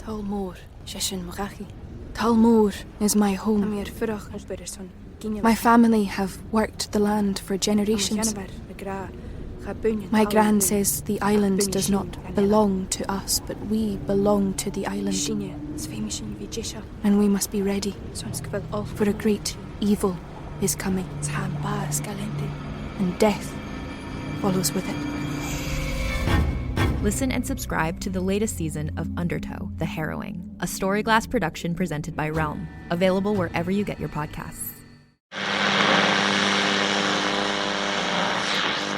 Talmor, Shishin Magachi. Talmor is my home. My family have worked the land for generations. My gran says the island does not belong to us, but we belong to the island. And we must be ready, for a great evil is coming. And death follows with it. Listen and subscribe to the latest season of Undertow, The Harrowing, a Storyglass production presented by Realm, available wherever you get your podcasts.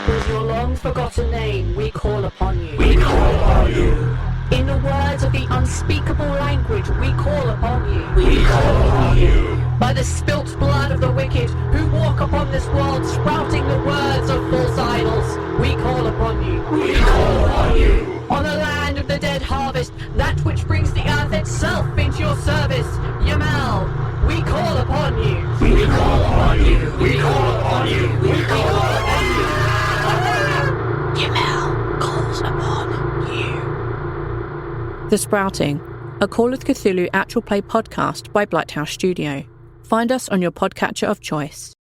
With your long-forgotten name, we call upon you. We call upon you. In the words of the unspeakable language, we call upon you. We call upon you. By the spilt blood of the wicked, who walk upon this world sprouting the words of false idols, we call upon you. We call upon you. On the land of the dead harvest, that which brings the earth itself into your service, Yamal, we call upon you. We call upon you. We call upon you. We call upon you. Yamal calls upon you. The Sprouting, a Call of Cthulhu actual play podcast by Blighthouse Studio. Find us on your podcatcher of choice.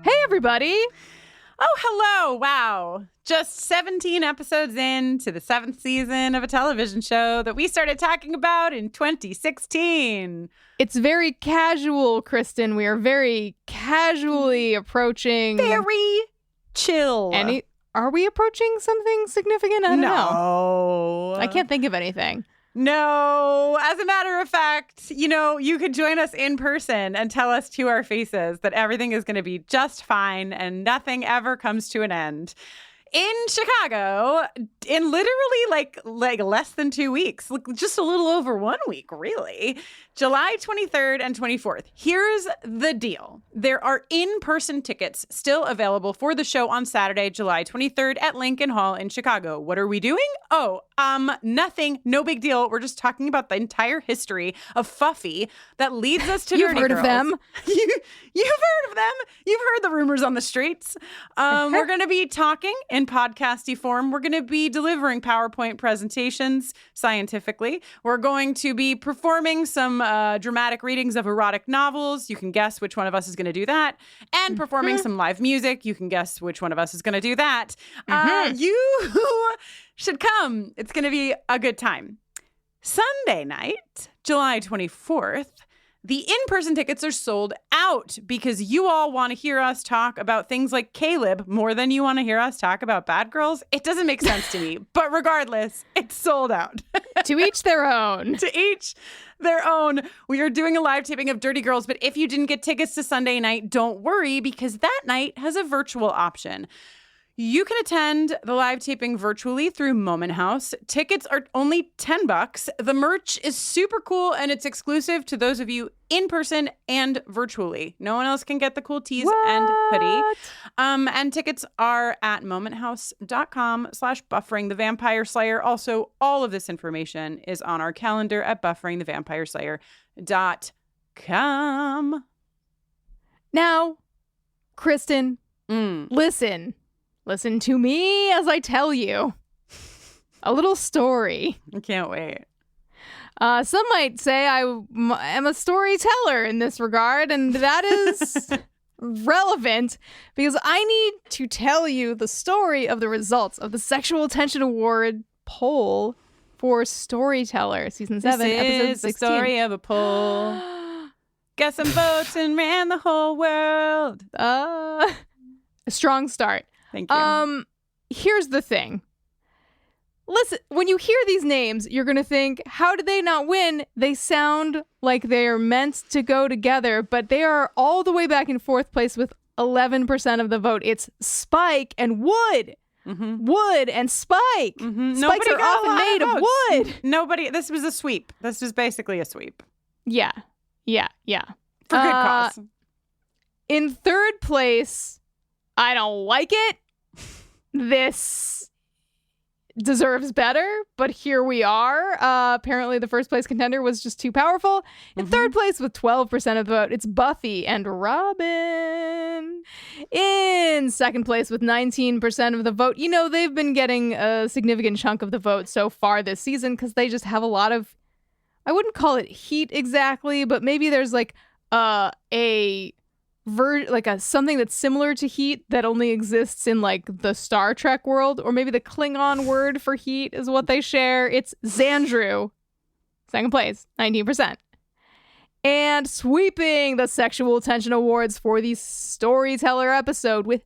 Hey, everybody! Oh, hello! Wow. Just 17 episodes in to the 7th season of a television show that we started talking about in 2016. It's very casual, Kristin. We are very casually approaching... Very chill. Are we approaching something significant? I don't know. I can't think of anything. No. As a matter of fact, you could join us in person and tell us to our faces that everything is going to be just fine and nothing ever comes to an end. In Chicago, in literally like less than 2 weeks, just a little over 1 week, really. July 23rd and 24th. Here's the deal. There are in-person tickets still available for the show on Saturday, July 23rd at Lincoln Hall in Chicago. What are we doing? Nothing. No big deal. We're just talking about the entire history of Buffy that leads us to You've Dirty heard Girls. of them. You've heard of them. You've heard the rumors on the streets. We're going to be talking in podcasty form. We're going to be delivering PowerPoint presentations scientifically. We're going to be performing some dramatic readings of erotic novels. You can guess which one of us is going to do that. And performing some live music. You can guess which one of us is going to do that. You should come. It's going to be a good time. Sunday night, July 24th, the in-person tickets are sold out because you all want to hear us talk about things like Caleb more than you want to hear us talk about bad girls. It doesn't make sense to me. But regardless, it's sold out. To each their own. To each their own. We are doing a live taping of Dirty Girls, but if you didn't get tickets to Sunday night, don't worry because that night has a virtual option. You can attend the live taping virtually through Moment House. Tickets are only $10. The merch is super cool and it's exclusive to those of you in person and virtually. No one else can get the cool tees and hoodie. And tickets are at momenthouse.com/buffering the Vampire Slayer. Also, all of this information is on our calendar at bufferingthevampireslayer.com. Now, Kristin, Listen to me as I tell you a little story. I can't wait. Some might say I am a storyteller in this regard, and that is relevant because I need to tell you the story of the results of the Sexual Attention Award poll for Storyteller, Season 7, Episode 16. This is the story of a poll. Got some votes and ran the whole world. A strong start. Thank you. Here's the thing. Listen, when you hear these names, you're going to think, how did they not win? They sound like they are meant to go together, but they are all the way back in 4th place with 11% of the vote. It's Spike and Wood. Wood and Spike. Spikes are often made of wood. This was a sweep. This was basically a sweep. Yeah. For good cause. In 3rd place, I don't like it. This deserves better, but here we are. Apparently the first place contender was just too powerful. In third place with 12% of the vote, it's Buffy and Robin. In second place with 19% of the vote, you know, they've been getting a significant chunk of the vote so far this season because they just have a lot of, I wouldn't call it heat exactly, but maybe there's like something that's similar to heat that only exists in like the Star Trek world, or maybe the Klingon word for heat is what they share. It's Xandru. Second place, 19%. And sweeping the sexual tension awards for the storyteller episode with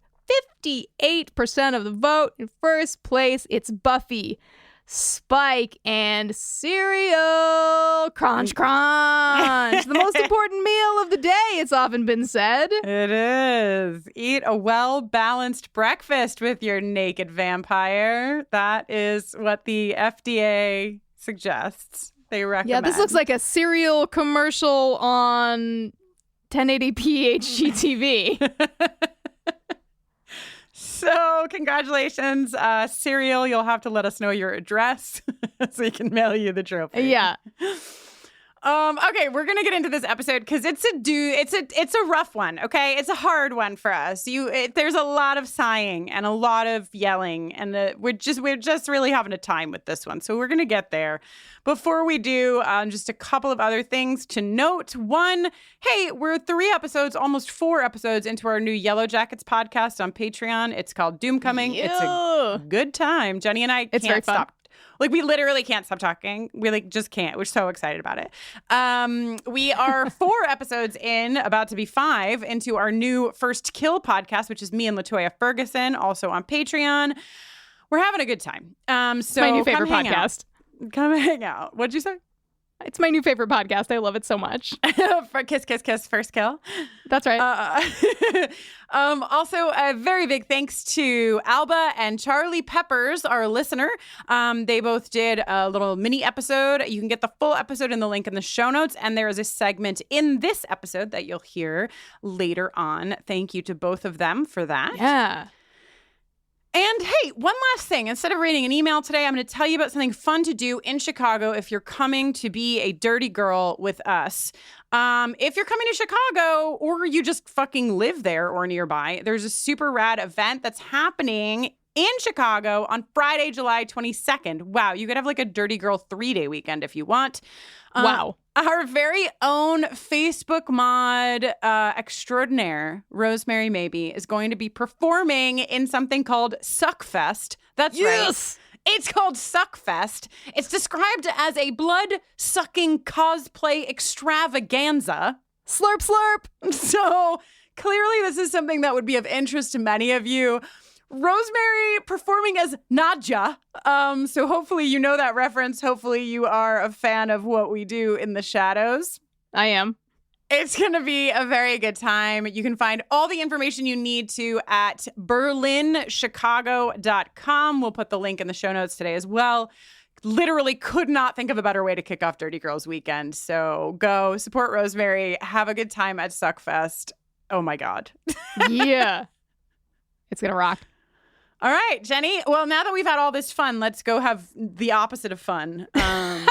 58% of the vote. In first place, it's Buffy, Spike, and cereal. Crunch, crunch. The most important meal of the day, it's often been said. It is. Eat a well-balanced breakfast with your naked vampire. That is what the FDA suggests. They recommend. Yeah, this looks like a cereal commercial on 1080p HGTV. So congratulations, Cereal. You'll have to let us know your address so we can mail you the trophy. Yeah. Okay, we're gonna get into this episode because it's a rough one. Okay, it's a hard one for us. There's a lot of sighing and a lot of yelling, and we're just really having a time with this one. So we're gonna get there. Before we do, just a couple of other things to note. One, hey, we're 3 episodes, almost 4 episodes into our new Yellow Jackets podcast on Patreon. It's called Doom Coming. Yeah. It's a good time. Jenny and I can't stop. Like, we literally can't stop talking. We just can't. We're so excited about it. We are 4 episodes in, about to be 5, into our new First Kill podcast, which is me and LaToya Ferguson, also on Patreon. We're having a good time. So my new favorite podcast. Come hang out. What'd you say? It's my new favorite podcast. I love it so much. Kiss, kiss, kiss, First Kill. That's right. Also, a very big thanks to Alba and Charlie Peppers, our listener. They both did a little mini episode. You can get the full episode in the link in the show notes. And there is a segment in this episode that you'll hear later on. Thank you to both of them for that. Yeah. And hey, one last thing. Instead of reading an email today, I'm going to tell you about something fun to do in Chicago if you're coming to be a dirty girl with us. If you're coming to Chicago or you just fucking live there or nearby, there's a super rad event that's happening in Chicago on Friday, July 22nd. Wow, you could have like a dirty girl 3-day weekend if you want. Wow. Our very own Facebook mod extraordinaire, Rosemary Maybe, is going to be performing in something called Suckfest. That's right. It's called Suckfest. It's described as a blood-sucking cosplay extravaganza. Slurp, slurp. So clearly this is something that would be of interest to many of you. Rosemary performing as Nadja. So hopefully you know that reference. Hopefully you are a fan of what we do in the shadows. I am. It's going to be a very good time. You can find all the information you need to at berlinchicago.com. We'll put the link in the show notes today as well. Literally could not think of a better way to kick off Dirty Girls Weekend. So go support Rosemary. Have a good time at Suckfest. Oh my God. Yeah. It's going to rock. All right, Jenny. Well, now that we've had all this fun, let's go have the opposite of fun. In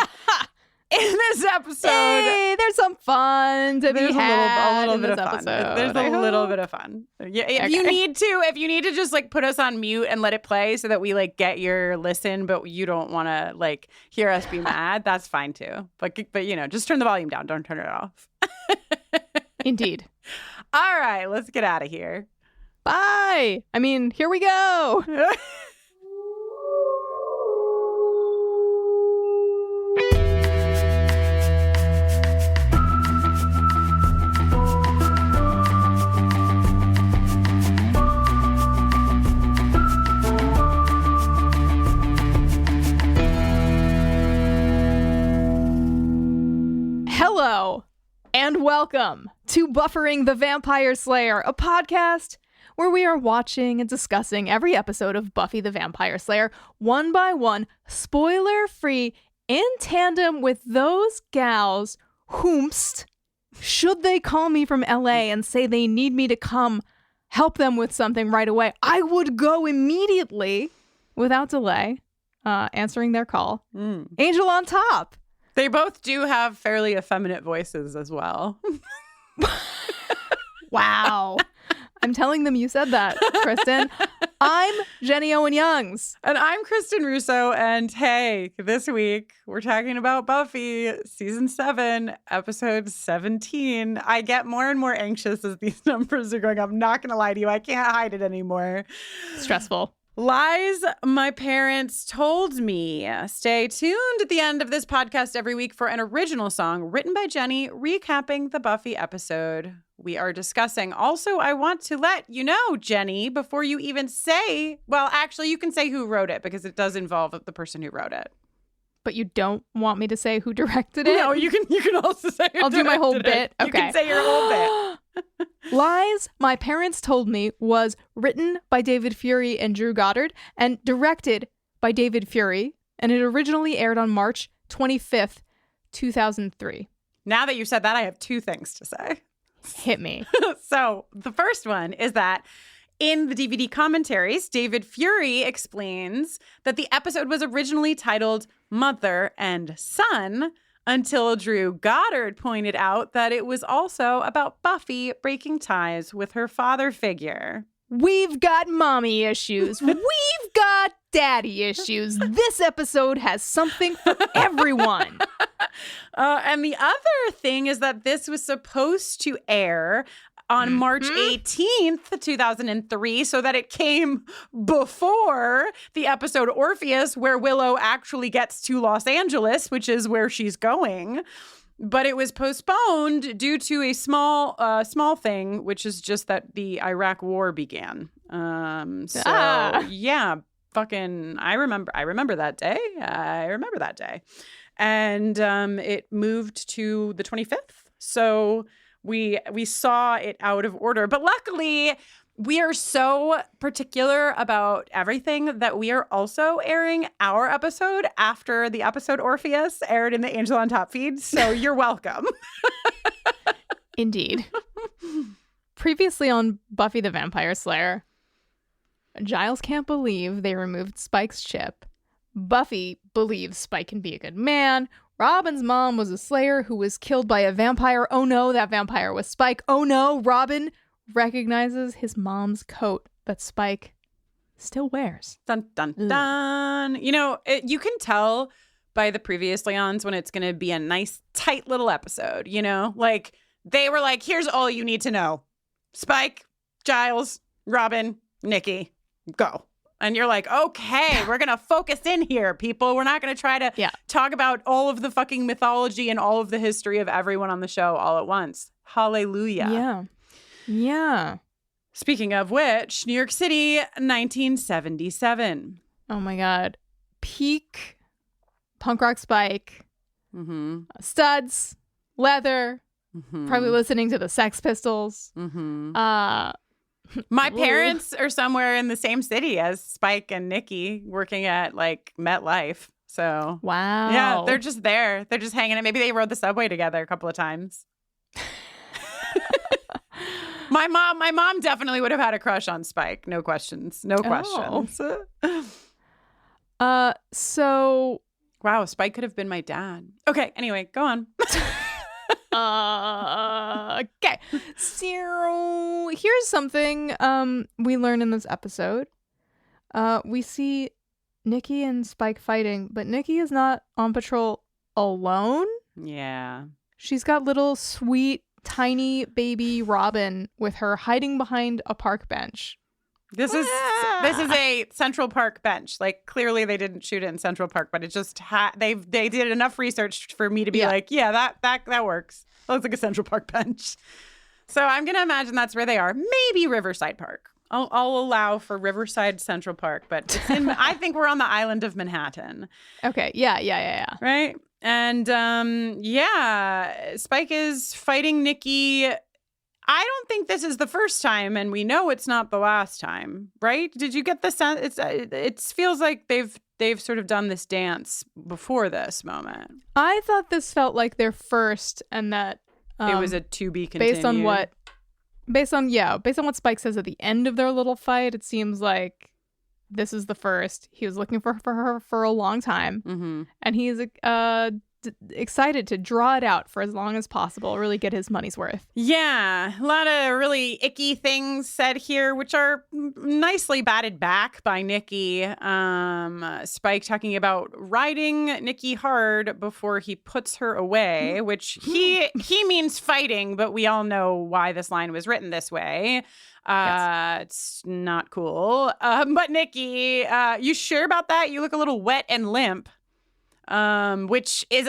this episode, hey, there's some fun to be had. A little in bit this of fun. episode. There's a little bit of fun. Yeah, if you need to just like put us on mute and let it play so that we like get your listen, but you don't want to like hear us be mad, that's fine too. But you know, just turn the volume down. Don't turn it off. Indeed. All right, let's get out of here. Bye. I mean, here we go. Hello, and welcome to Buffering the Vampire Slayer, a podcast where we are watching and discussing every episode of Buffy the Vampire Slayer one by one, spoiler-free, in tandem with those gals whomst, should they call me from LA and say they need me to come help them with something right away, I would go immediately without delay. answering their call. Angel on top. They both do have fairly effeminate voices as well. Wow. I'm telling them you said that, Kristin. I'm Jenny Owen Youngs. And I'm Kristin Russo. And hey, this week we're talking about Buffy season 7, episode 17. I get more and more anxious as these numbers are going up. I'm not going to lie to you. I can't hide it anymore. Stressful. Lies my parents told me. Stay tuned at the end of this podcast every week for an original song written by Jenny recapping the Buffy episode we are discussing. Also, I want to let you know, Jenny, before you even say, well, actually, you can say who wrote it because it does involve the person who wrote it. But you don't want me to say who directed it? No, you can also say who I'll do my whole directed bit. it. Okay. You can say your whole bit. Lies My Parents Told Me was written by David Fury and Drew Goddard and directed by David Fury, and it originally aired on March 25th, 2003. Now that you said that, I have two things to say. Hit me. So the first one is that in the DVD commentaries, David Fury explains that the episode was originally titled Mother and Son until Drew Goddard pointed out that it was also about Buffy breaking ties with her father figure. We've got mommy issues. We've got daddy issues. This episode has something for everyone. And the other thing is that this was supposed to air on March 18th, 2003, so that it came before the episode Orpheus, where Willow actually gets to Los Angeles, which is where she's going. But it was postponed due to a small thing, which is just that the Iraq War began. Yeah, fucking, I remember that day. And it moved to the 25th. So we saw it out of order. But luckily, we are so particular about everything that we are also airing our episode after the episode Orpheus aired in the Angel on Top feed. So you're welcome. Indeed. Previously on Buffy the Vampire Slayer, Giles can't believe they removed Spike's chip. Buffy believes Spike can be a good man. Robin's mom was a slayer who was killed by a vampire. Oh no, that vampire was Spike. Oh no, Robin recognizes his mom's coat that Spike still wears. Dun, dun, dun. You know, you can tell by the previously ons when it's going to be a nice, tight little episode, you know? Like, they were like, here's all you need to know. Spike, Giles, Robin, Nikki, go. And you're like, okay, we're going to focus in here, people. We're not going to try to talk about all of the fucking mythology and all of the history of everyone on the show all at once. Hallelujah. Yeah. Speaking of which, New York City, 1977. Oh my God. Peak punk rock Spike. Mm-hmm. Studs, leather, probably listening to the Sex Pistols. Mm-hmm. My parents are somewhere in the same city as Spike and Nikki, working at like MetLife. So wow. Yeah, they're just there. They're just hanging out. Maybe they rode the subway together a couple of times. My mom definitely would have had a crush on Spike. No questions. So wow, Spike could have been my dad. Okay, anyway, go on. Okay. So here's something we learn in this episode. We see Nikki and Spike fighting, but Nikki is not on patrol alone. Yeah. She's got little sweet tiny baby Robin with her hiding behind a park bench. This is a Central Park bench. Like, clearly they didn't shoot it in Central Park, but it just they did enough research for me to be like, yeah, that works. That looks like a Central Park bench. So I'm gonna imagine that's where they are. Maybe Riverside Park. I'll allow for Riverside Central Park, but it's I think we're on the island of Manhattan. Okay. Yeah. Right. And Spike is fighting Nikki. I don't think this is the first time, and we know it's not the last time, right? Did you get the sense? It feels like they've sort of done this dance before this moment. I thought this felt like their first, and that it was a to be continued. Based on what Spike says at the end of their little fight, it seems like this is the first. He was looking for her for a long time. And he's excited to draw it out for as long as possible, really get his money's worth. Yeah, a lot of really icky things said here, which are nicely batted back by Nikki. Spike talking about riding Nikki hard before he puts her away, which he means fighting, but we all know why this line was written this way. Yes. It's not cool. But Nikki, you sure about that? You look a little wet and limp. Which is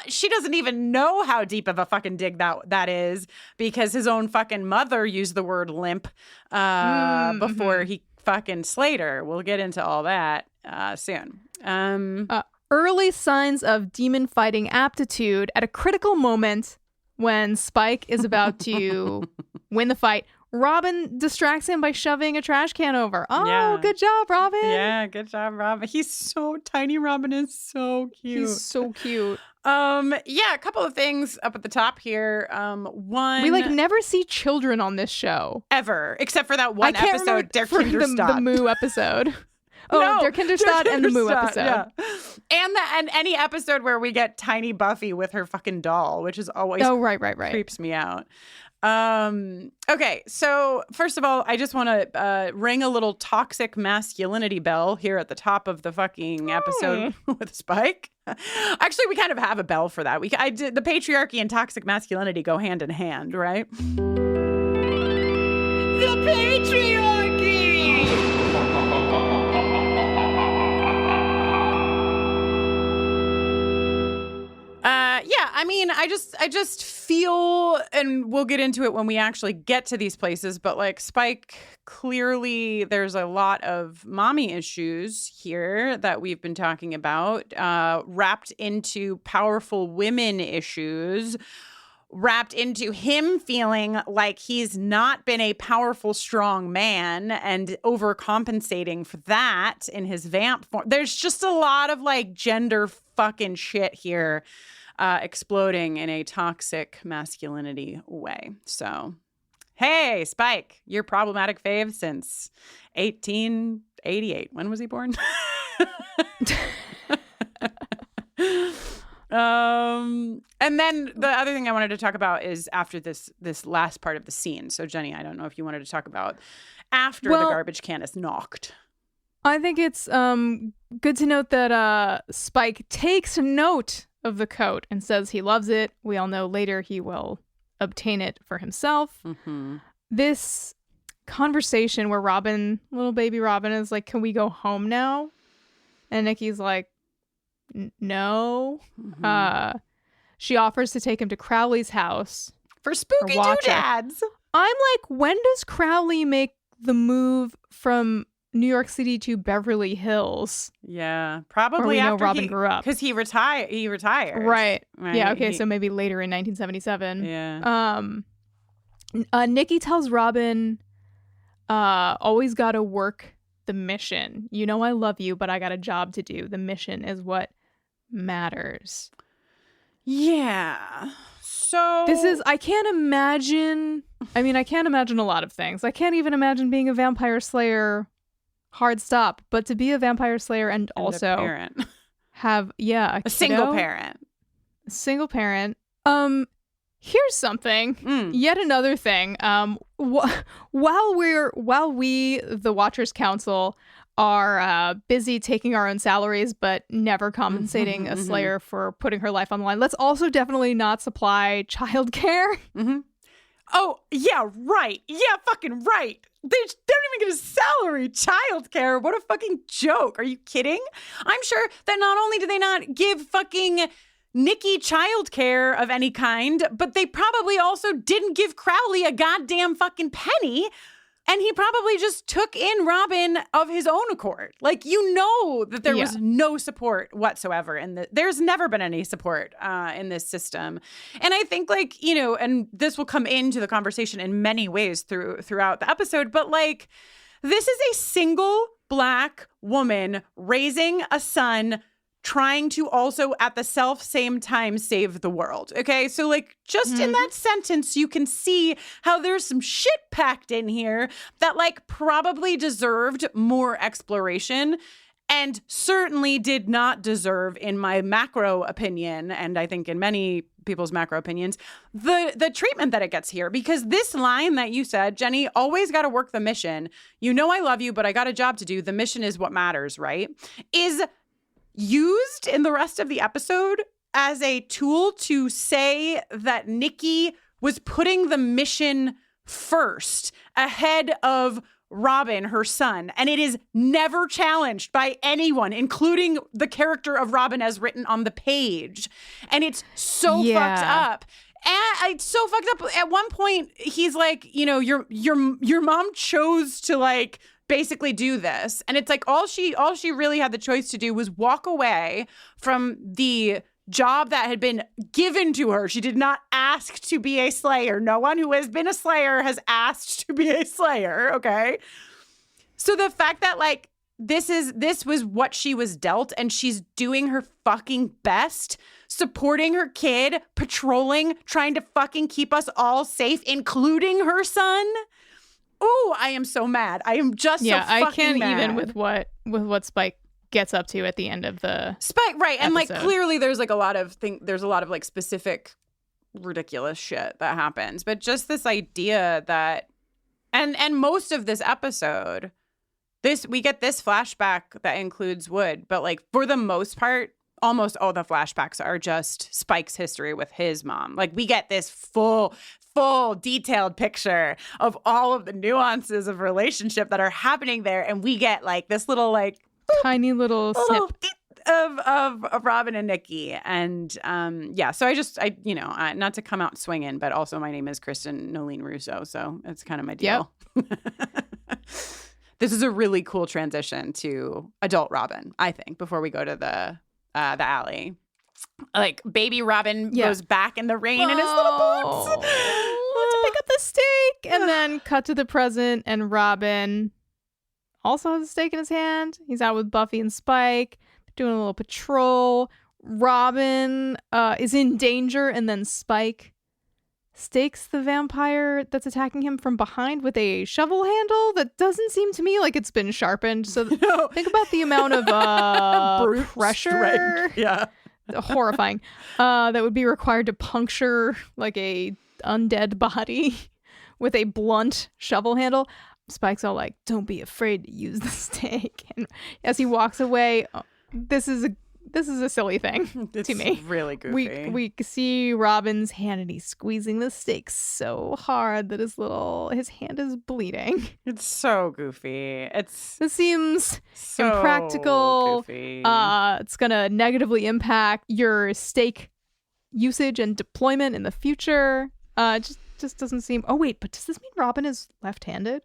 she doesn't even know how deep of a fucking dig that is, because his own fucking mother used the word limp before he fucking slayed her. We'll get into all that soon. Early signs of demon fighting aptitude at a critical moment when Spike is about to win the fight. Robin distracts him by shoving a trash can over. Oh, yeah. Good job, Robin. Yeah, good job, Robin. He's so tiny. Robin is so cute. He's so cute. Yeah, a couple of things up at the top here. One, we never see children on this show ever, except for that one episode, Der Kinderstadt, the Moo episode. Oh, no, Der Kinderstadt and the Moo episode. Yeah. And any episode where we get tiny Buffy with her fucking doll, which is always right. Creeps me out. Okay, so first of all, I just want to ring a little toxic masculinity bell here at the top of the fucking episode with Spike. Actually, we kind of have a bell for that. The patriarchy and toxic masculinity go hand in hand, right? The patriarchy! Yeah, I mean, I just feel, and we'll get into it when we actually get to these places, but Spike, clearly there's a lot of mommy issues here that we've been talking about, wrapped into powerful women issues, wrapped into him feeling like he's not been a powerful, strong man and overcompensating for that in his vamp form. There's just a lot of gender fucking shit here. Exploding in a toxic masculinity way. So, hey, Spike, you're problematic fave since 1888. When was he born? And then the other thing I wanted to talk about is after this last part of the scene. So, Jenny, I don't know if you wanted to talk about after the garbage can is knocked. I think it's good to note that Spike takes note of the coat and says he loves it. We all know later he will obtain it for himself. Mm-hmm. This conversation where little baby Robin is like, can we go home now? And Nikki's like, no. Mm-hmm. She offers to take him to Crowley's house. For spooky doodads. I'm like, when does Crowley make the move from New York City to Beverly Hills? Yeah, probably after Robin grew up, because he retired. Right. Yeah. Okay. So maybe later in 1977. Yeah. Nikki tells Robin, "Always got to work the mission. You know I love you, but I got a job to do. The mission is what matters." Yeah. So I can't imagine. I mean, I can't imagine a lot of things. I can't even imagine being a vampire slayer. Hard stop. But to be a vampire slayer and also a parent. Have a single parent. A single parent. Here's something. Yet another thing. While we, the Watchers Council, are busy taking our own salaries but never compensating a slayer for putting her life on the line, let's also definitely not supply childcare. Mm-hmm. Oh, yeah, right. Yeah, fucking right. They don't even get a salary. Childcare. What a fucking joke. Are you kidding? I'm sure that not only do they not give fucking Nikki childcare of any kind, but they probably also didn't give Crowley a goddamn fucking penny. And he probably just took in Robin of his own accord. That there was no support whatsoever. And there's never been any support in this system. And I think and this will come into the conversation in many ways throughout the episode. But this is a single Black woman raising a son trying to also at the same time save the world. Okay, so like just in that sentence, you can see how there's some shit packed in here that like probably deserved more exploration. And certainly did not deserve, in my macro opinion, and I think in many people's macro opinions, the treatment that it gets here. Because this line that you said, Jenny, always got to work the mission. You know I love you, but I got a job to do. The mission is what matters, right? Is used in the rest of the episode as a tool to say that Nikki was putting the mission first ahead of Robin, her son, and it is never challenged by anyone, including the character of Robin as written on the page. And it's so fucked up. And it's so fucked up. At one point, he's like, you know, your mom chose to like basically do this. And it's like all she really had the choice to do was walk away from the job that had been given to her. She did not ask to be a slayer. No one who has been a slayer has asked to be a slayer, okay? So the fact that like this was what she was dealt and she's doing her fucking best, supporting her kid, patrolling, trying to fucking keep us all safe, including her son. Oh, I am so mad. I am just so fucking I can't mad. even with what Spike gets up to at the end of the Spike, right? And like episode. clearly, there's like a lot of like specific ridiculous shit that happens, but just this idea that, and most of this episode, we get this flashback that includes Wood, but like for the most part, almost all the flashbacks are just Spike's history with his mom. Like we get this full detailed picture of all of the nuances of relationship that are happening there, and we get like this little like tiny little snip of Robin and Nikki. And so I not to come out swinging, but also my name is Kristin Nolene Russo, so it's kind of my deal. Yep. This is a really cool transition to adult Robin, I think, before we go to the alley. Like baby Robin goes back in the rain in his little boots to pick up the steak, and then cut to the present, and Robin also has a steak in his hand. He's out with Buffy and Spike. They're doing a little patrol. Robin is in danger, and then Spike stakes the vampire that's attacking him from behind with a shovel handle that doesn't seem to me like it's been sharpened. So think about the amount of pressure. Strength. Yeah. Horrifying. That would be required to puncture like a undead body with a blunt shovel handle. Spike's all like, "Don't be afraid to use the stake." And as he walks away, this is a silly thing to me. It's really goofy. We see Robin's hand and he's squeezing the stake so hard that his hand is bleeding. It's so goofy. This seems so impractical. Goofy. It's gonna negatively impact your stake usage and deployment in the future. Just doesn't seem. Oh wait, but does this mean Robin is left-handed?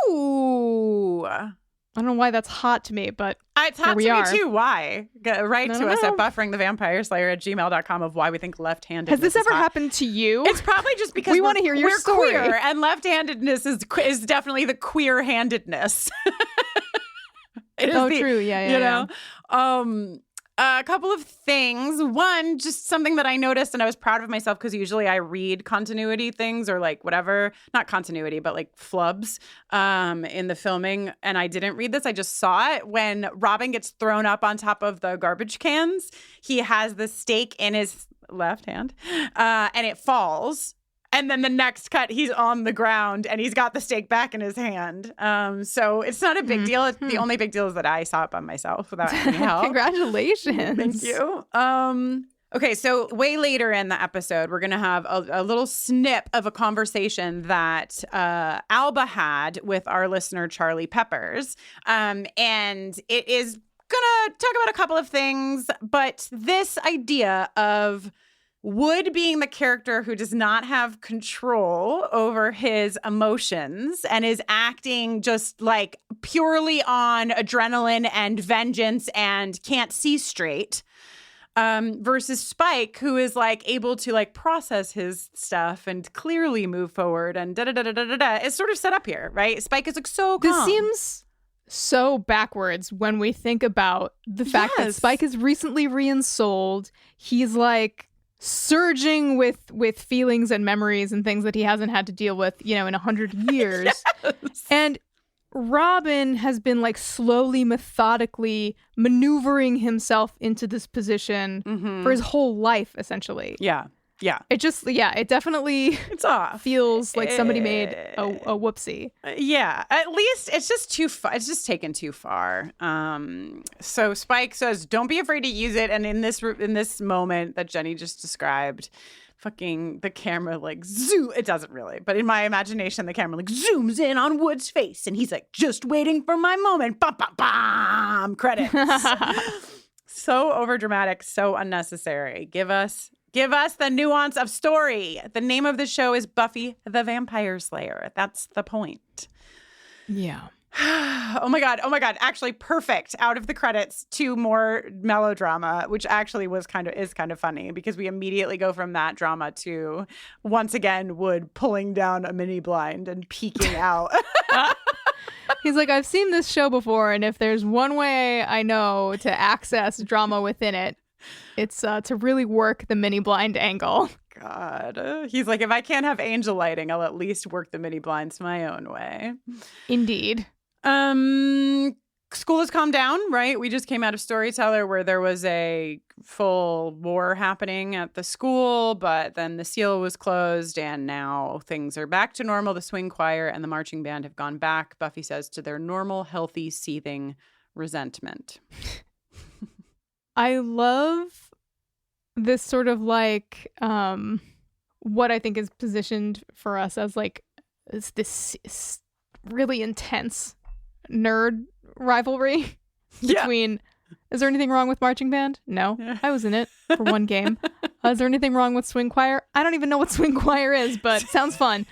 Ooh. I don't know why that's hot to me, but it's hot to me too. Why? Write to us at bufferingthevampireslayer@gmail.com of why we think left-handed. Has this ever happened to you? It's probably just because we want to hear your story. Queer, and left-handedness is definitely the queer-handedness. True. Yeah. You know. A couple of things. One, just something that I noticed, and I was proud of myself because usually I read continuity things or like whatever, not continuity, but like flubs in the filming. And I didn't read this. I just saw it. When Robin gets thrown up on top of the garbage cans, he has the stake in his left hand and it falls. And then the next cut, he's on the ground and he's got the stake back in his hand. So it's not a big deal. The only big deal is that I saw it by myself without any help. Congratulations. Thank you. Okay, so way later in the episode, we're going to have a little snip of a conversation that Alba had with our listener, Charlie Peppers. And it is going to talk about a couple of things, but this idea of Wood being the character who does not have control over his emotions and is acting just like purely on adrenaline and vengeance and can't see straight, versus Spike, who is like able to like process his stuff and clearly move forward and da-da-da-da-da-da. It's sort of set up here, right? Spike is like so calm. This seems so backwards when we think about the fact that Spike is recently re-ensouled. He's like surging with feelings and memories and things that he hasn't had to deal with, in 100 years. And Robin has been like slowly, methodically maneuvering himself into this position for his whole life, essentially. Yeah. It definitely feels like somebody made a whoopsie. Yeah, at least it's just too far. It's just taken too far. So Spike says, "Don't be afraid to use it." And in this moment that Jenny just described, fucking the camera like zoom. It doesn't really, but in my imagination, the camera like zooms in on Wood's face, and he's like, "Just waiting for my moment." Bam, bam, bam. Credits. So overdramatic, so unnecessary. Give us the nuance of story. The name of the show is Buffy the Vampire Slayer. That's the point. Yeah. Oh my God. Actually, perfect. Out of the credits to more melodrama, which actually is kind of funny because we immediately go from that drama to once again Wood pulling down a mini blind and peeking out. He's like, I've seen this show before, and if there's one way I know to access drama within it, it's to really work the mini blind angle. God. He's like, if I can't have angel lighting, I'll at least work the mini blinds my own way. Indeed. School has calmed down, right? We just came out of Storyteller where there was a full war happening at the school, but then the seal was closed and now things are back to normal. The swing choir and the marching band have gone back, Buffy says, to their normal, healthy, seething resentment. I love this sort of like what I think is positioned for us as like this really intense nerd rivalry between is there anything wrong with marching band? No. I was in it for one game. Is there anything wrong with swing choir? I don't even know what swing choir is, but it sounds fun.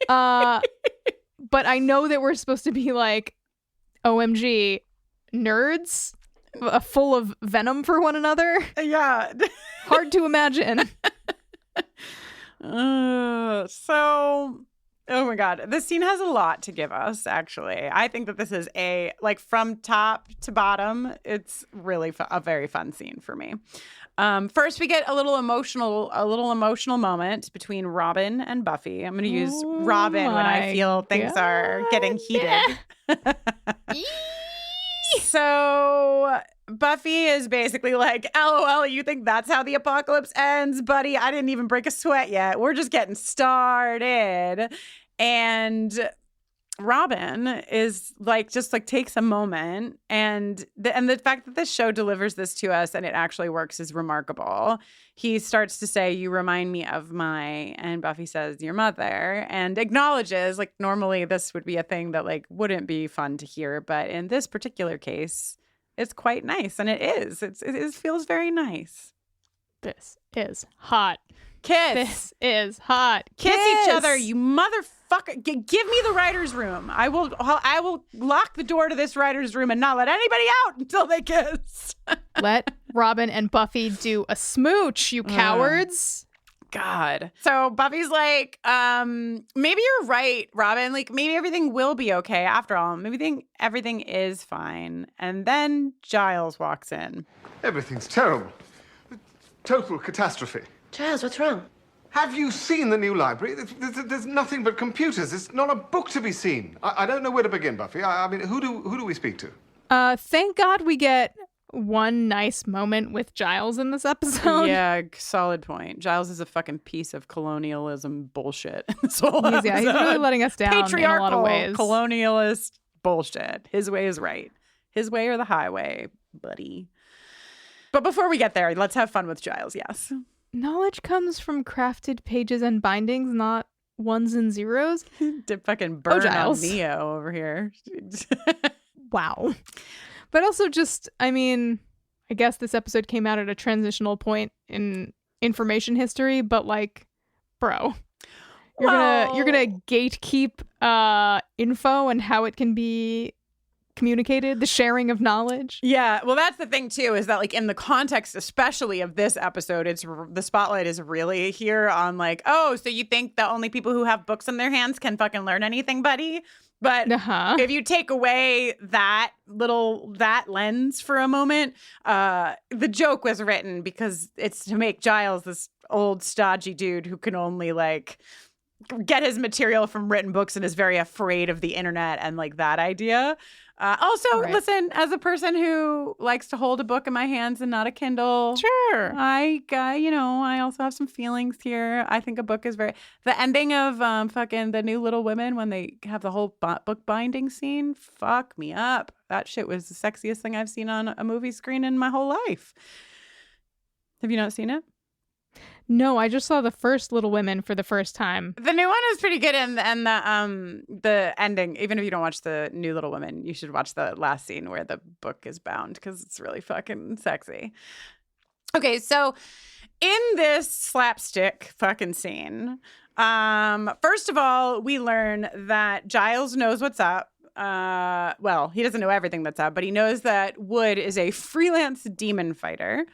But I know that we're supposed to be like OMG nerds full of venom for one another. Yeah. Hard to imagine. Oh my God. This scene has a lot to give us, actually. I think that this is from top to bottom, it's really a very fun scene for me. First, we get a little emotional moment between Robin and Buffy. I'm going to use Robin when I feel things are getting heated. So Buffy is basically like, LOL, you think that's how the apocalypse ends, buddy? I didn't even break a sweat yet. We're just getting started. And Robin is like, just like takes a moment. And the fact that this show delivers this to us and it actually works is remarkable. He starts to say, you remind me of and Buffy says, your mother, and acknowledges, like, normally this would be a thing that like wouldn't be fun to hear. But in this particular case, it's quite nice. And it is. It feels very nice. This is hot. Kiss. This is hot. Kiss each other, you motherfucker. Give me the writer's room. I will lock the door to this writer's room and not let anybody out until they kiss. Let Robin and Buffy do a smooch, you cowards. God. So Buffy's like, maybe you're right, Robin. Like, maybe everything will be okay after all. Maybe everything is fine. And then Giles walks in. Everything's terrible. Total catastrophe. Giles, what's wrong? Have you seen the new library? There's nothing but computers. It's not a book to be seen. I don't know where to begin, Buffy. I mean, who do we speak to? Thank God we get one nice moment with Giles in this episode. Yeah, solid point. Giles is a fucking piece of colonialism bullshit. He's really letting us down in a lot of ways. Colonialist bullshit. His way is right. His way or the highway, buddy. But before we get there, let's have fun with Giles, yes. Knowledge comes from crafted pages and bindings, not ones and zeros. To fucking burn Giles. on Neo over here. Wow. But also just, I mean, I guess this episode came out at a transitional point in information history, but like, bro, you're gonna gatekeep info and how it can be communicated, the sharing of knowledge. Yeah, well, that's the thing too, is that like in the context especially of this episode, the spotlight is really here on like, oh, so you think the only people who have books in their hands can fucking learn anything, buddy? But if you take away that lens for a moment, the joke was written because it's to make Giles this old stodgy dude who can only like get his material from written books and is very afraid of the internet and like that idea. Listen, as a person who likes to hold a book in my hands and not a Kindle, sure, I also have some feelings here. I think a book is the ending of fucking The New Little Women when they have the whole book binding scene. Fuck me up. That shit was the sexiest thing I've seen on a movie screen in my whole life. Have you not seen it? No, I just saw the first Little Women for the first time. The new one is pretty good, and the ending. Even if you don't watch the New Little Women, you should watch the last scene where the book is bound because it's really fucking sexy. Okay, so in this slapstick fucking scene, first of all, we learn that Giles knows what's up. Well, he doesn't know everything that's up, but he knows that Wood is a freelance demon fighter.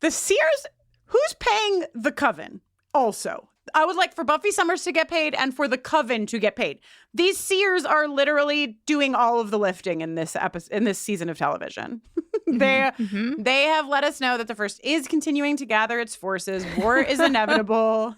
The Seers. Who's paying the coven also? I would like for Buffy Summers to get paid and for the coven to get paid. These seers are literally doing all of the lifting in this episode, in this season of television. They have let us know that the First is continuing to gather its forces. War is inevitable.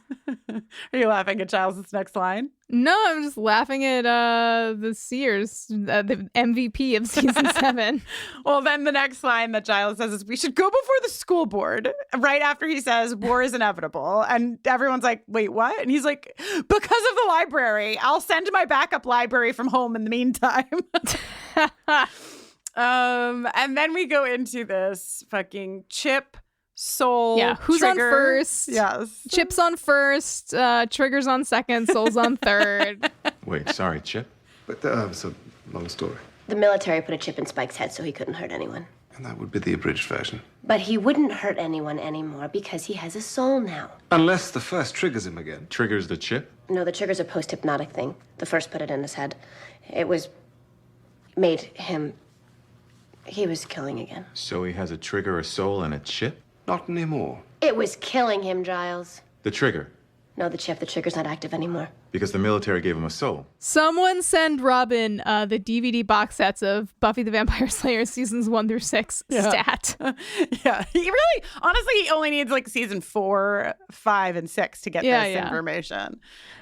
Are you laughing at Giles' next line? No, I'm just laughing at the Seers, the MVP of season 7. Well, then the next line that Giles says is, we should go before the school board, right after he says war is inevitable. And everyone's like, wait, what? And he's like, because of the library. I'll send my backup library from home in the meantime. And then we go into this fucking Chip, Soul, who's Trigger. on first? Yes. Chip's on first, Trigger's on second, Soul's on third. Wait, sorry, Chip? But it's a long story. The military put a chip in Spike's head so he couldn't hurt anyone. And that would be the abridged version. But he wouldn't hurt anyone anymore because he has a soul now. Unless the First triggers him again. Triggers the chip? No, the trigger's a post-hypnotic thing. The First put it in his head. It made him... He was killing again. So he has a trigger, a soul, and a chip? Not anymore. It was killing him, Giles. The trigger? No, the chip. The trigger's not active anymore. Because the military gave him a soul. Someone send Robin the DVD box sets of Buffy the Vampire Slayer seasons 1 through 6 stat. Yeah, he really, honestly, he only needs like season 4, 5, and 6 to get this information.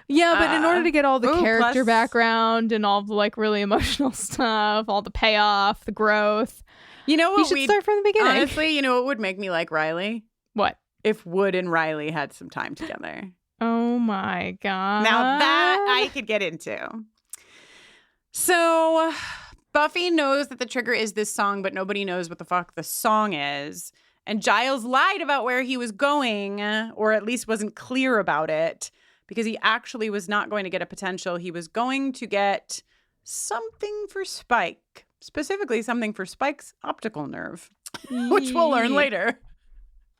Yeah, but in order to get all the character plus... background and all the like really emotional stuff, all the payoff, the growth, you know what? You should start from the beginning. Honestly, you know what would make me like Riley? What? If Wood and Riley had some time together. Oh my God. Now that I could get into. So Buffy knows that the trigger is this song, but nobody knows what the fuck the song is. And Giles lied about where he was going, or at least wasn't clear about it, because he actually was not going to get a potential. He was going to get something for Spike, specifically something for Spike's optical nerve, which we'll learn later.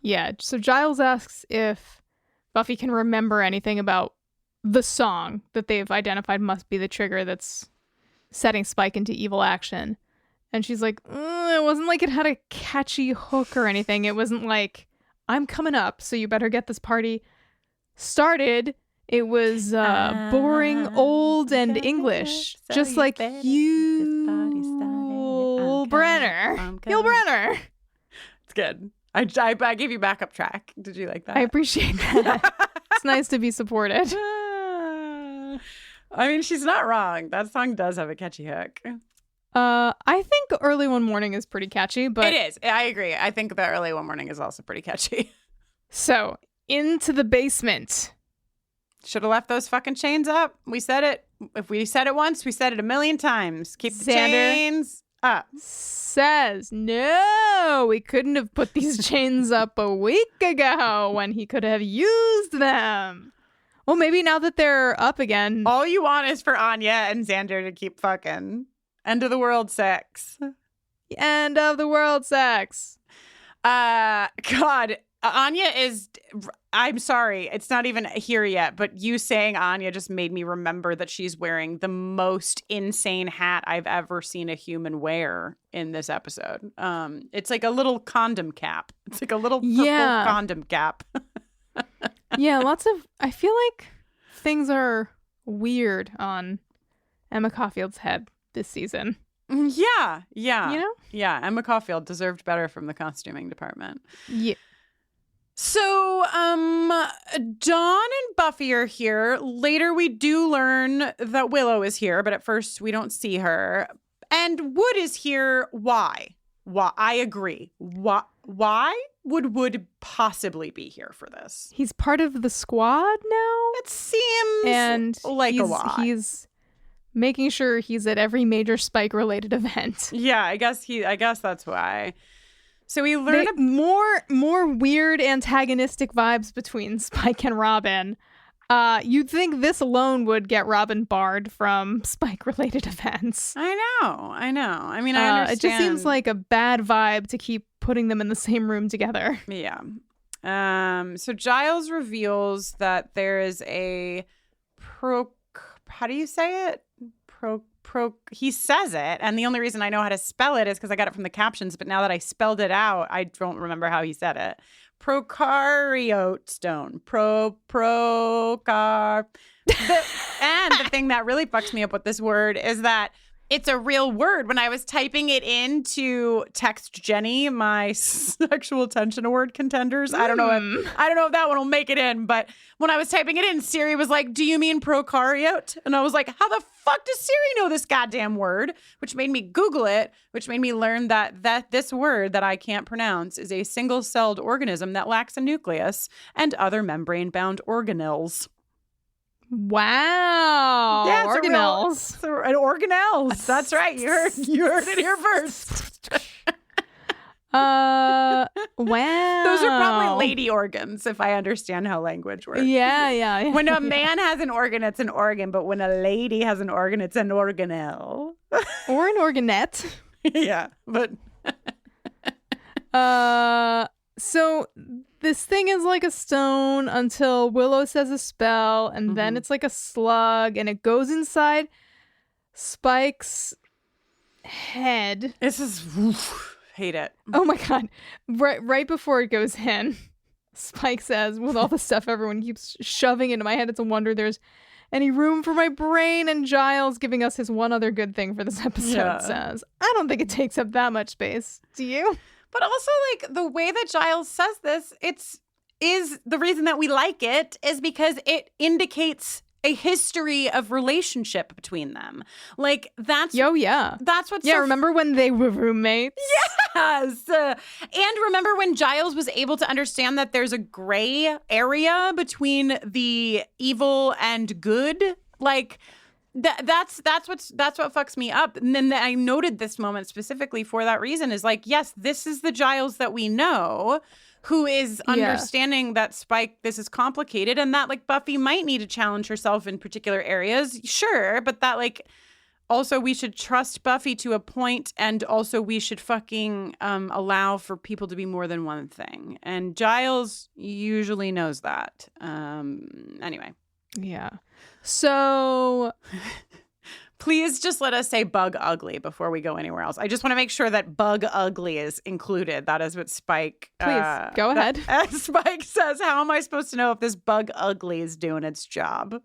Yeah, so Giles asks if Buffy can remember anything about the song that they've identified must be the trigger that's setting Spike into evil action. And she's like, it wasn't like it had a catchy hook or anything. It wasn't like, I'm coming up, so you better get this party started. It was boring, old, and English. So just like Yul Brenner. Yul Brenner. It's good. I gave you backup track. Did you like that? I appreciate that. It's nice to be supported. I mean, she's not wrong. That song does have a catchy hook. I think Early One Morning is pretty catchy, but... It is. I agree. I think the Early One Morning is also pretty catchy. So, into the basement. Should have left those fucking chains up. We said it. If we said it once, we said it a million times. Keep the chains up. Says, no, we couldn't have put these chains up a week ago when he could have used them. Well, maybe now that they're up again. All you want is for Anya and Xander to keep fucking. End of the world sex. End of the world sex. God, Anya is... I'm sorry, it's not even here yet, but you saying Anya just made me remember that she's wearing the most insane hat I've ever seen a human wear in this episode. It's like a little condom cap. It's like a little purple condom cap. Yeah, I feel like things are weird on Emma Caulfield's head this season. Yeah. You know? Yeah, Emma Caulfield deserved better from the costuming department. Yeah. So, Dawn and Buffy are here. Later, we do learn that Willow is here, but at first, we don't see her. And Wood is here. Why? I agree. Why would Wood possibly be here for this? He's part of the squad now? It seems like a lot. He's making sure he's at every major Spike-related event. Yeah, I guess that's why. So we learn more weird antagonistic vibes between Spike and Robin. You'd think this alone would get Robin barred from Spike-related events. I know. I mean, I understand. It just seems like a bad vibe to keep putting them in the same room together. Yeah. So Giles reveals that there is a how do you say it? He says it, and the only reason I know how to spell it is because I got it from the captions, but now that I spelled it out, I don't remember how he said it. Prokaryote stone. And the thing that really fucks me up with this word is that it's a real word. When I was typing it in to text Jenny my sexual tension award contenders, I don't know if that one will make it in, but when I was typing it in, Siri was like, "Do you mean prokaryote?" And I was like, "How the fuck does Siri know this goddamn word?" Which made me Google it, which made me learn that this word that I can't pronounce is a single-celled organism that lacks a nucleus and other membrane-bound organelles. Wow. Yeah, organelles. Organelles. That's right. You heard it here first. Wow. Those are probably lady organs, if I understand how language works. Yeah. When a man has an organ, it's an organ, but when a lady has an organ, it's an organelle. Or an organette. Yeah, but so this thing is like a stone until Willow says a spell, and then it's like a slug, and it goes inside Spike's head. This is hate it. Oh my god! Right before it goes in, Spike says, "With all the stuff everyone keeps shoving into my head, it's a wonder there's any room for my brain." And Giles, giving us his one other good thing for this episode, says, "I don't think it takes up that much space. Do you?" But also, like, the way that Giles says this, is the reason that we like it is because it indicates a history of relationship between them. Like, that's... That's what's remember when they were roommates? Yes! And remember when Giles was able to understand that there's a gray area between the evil and good? Like... That's what fucks me up. And then I noted this moment specifically for that reason is like, yes, this is the Giles that we know who is understanding that Spike, this is complicated and that like Buffy might need to challenge herself in particular areas. Sure. But that like also we should trust Buffy to a point, and also we should fucking allow for people to be more than one thing. And Giles usually knows that. Anyway. Yeah. So please just let us say bug ugly before we go anywhere else. I just want to make sure that bug ugly is included. That is what Spike... Please, go ahead. Spike says, how am I supposed to know if this bug ugly is doing its job?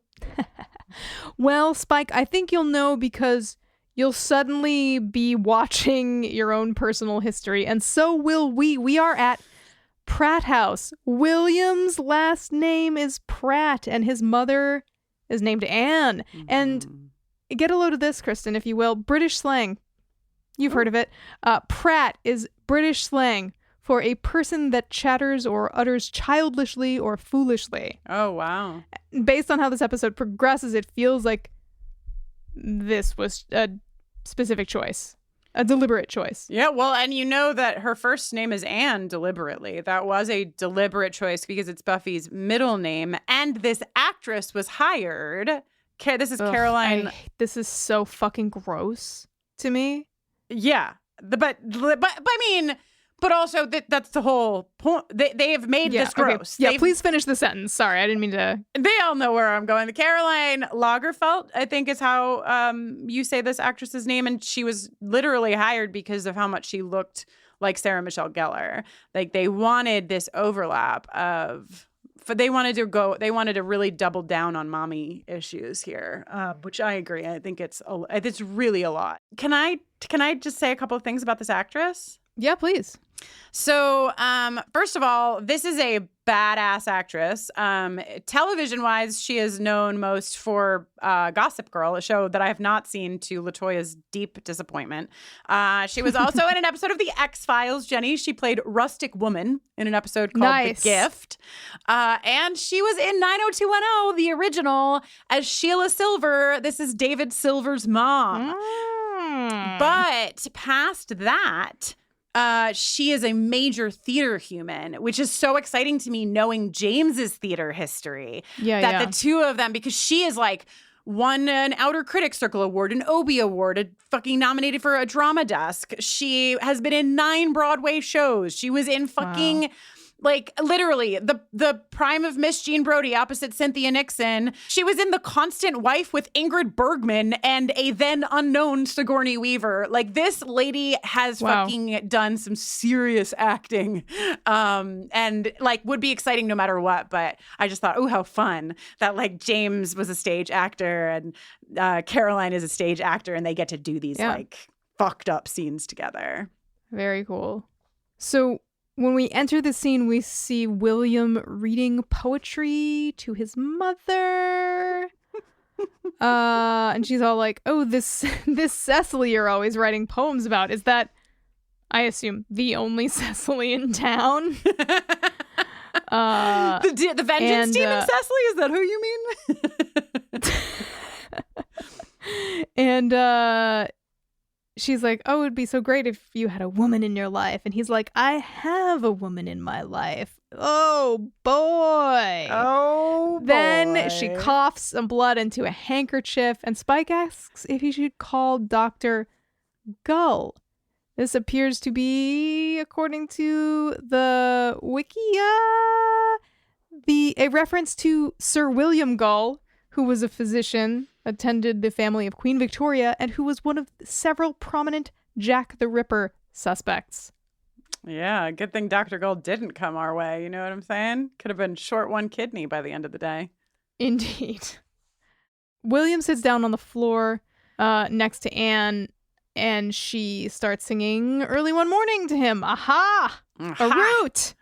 Well, Spike, I think you'll know because you'll suddenly be watching your own personal history, and so will we. We are at Pratt House. William's last name is Pratt, and his mother is named Anne. And get a load of this, Kristen, if you will. British slang. You've heard of it. Pratt is British slang for a person that chatters or utters childishly or foolishly. Oh, wow. Based on how this episode progresses, it feels like this was a specific choice. A deliberate choice. Yeah, well, and you know that her first name is Anne deliberately. That was a deliberate choice because it's Buffy's middle name. And this actress was hired. This is Caroline. This is so fucking gross to me. Yeah. But I mean, but also that's the whole point. They have made this gross. Okay. Yeah, please finish the sentence. Sorry, I didn't mean to. They all know where I'm going. Caroline Lagerfeld, I think is how you say this actress's name. And she was literally hired because of how much she looked like Sarah Michelle Gellar. Like they wanted this overlap of they wanted to really double down on mommy issues here, which I agree. I think it's really a lot. Can I just say a couple of things about this actress? Yeah, please. So, first of all, this is a badass actress. Television-wise, she is known most for Gossip Girl, a show that I have not seen, to LaToya's deep disappointment. She was also in an episode of The X-Files, Jenny. She played Rustic Woman in an episode called The Gift. And she was in 90210, the original, as Sheila Silver. This is David Silver's mom. But past that... she is a major theater human, which is so exciting to me, knowing James's theater history. The two of them, because she is like won an Outer Critics Circle Award, an Obie Award, fucking nominated for a Drama Desk. She has been in 9 Broadway shows. She was in fucking... Like, literally, the prime of Miss Jean Brodie opposite Cynthia Nixon. She was in The Constant Wife with Ingrid Bergman and a then unknown Sigourney Weaver. Like, this lady has fucking done some serious acting. And, like, would be exciting no matter what. But I just thought, oh, how fun that, like, James was a stage actor and Caroline is a stage actor, and they get to do these, like, fucked up scenes together. Very cool. So... when we enter the scene, we see William reading poetry to his mother. And she's all like, oh, this Cecily you're always writing poems about. Is that, I assume, the only Cecily in town? The Vengeance Demon Cecily? Is that who you mean? And she's like, oh, it'd be so great if you had a woman in your life. And he's like, I have a woman in my life. Oh, boy. Oh, boy. Then she coughs some blood into a handkerchief, and Spike asks if he should call Dr. Gull. This appears to be, according to the Wikia, a reference to Sir William Gull, who was a physician, attended the family of Queen Victoria, and who was one of several prominent Jack the Ripper suspects. Yeah, good thing Dr. Gold didn't come our way, you know what I'm saying? Could have been short one kidney by the end of the day. Indeed. William sits down on the floor next to Anne, and she starts singing Early One Morning to him. Aha! A root!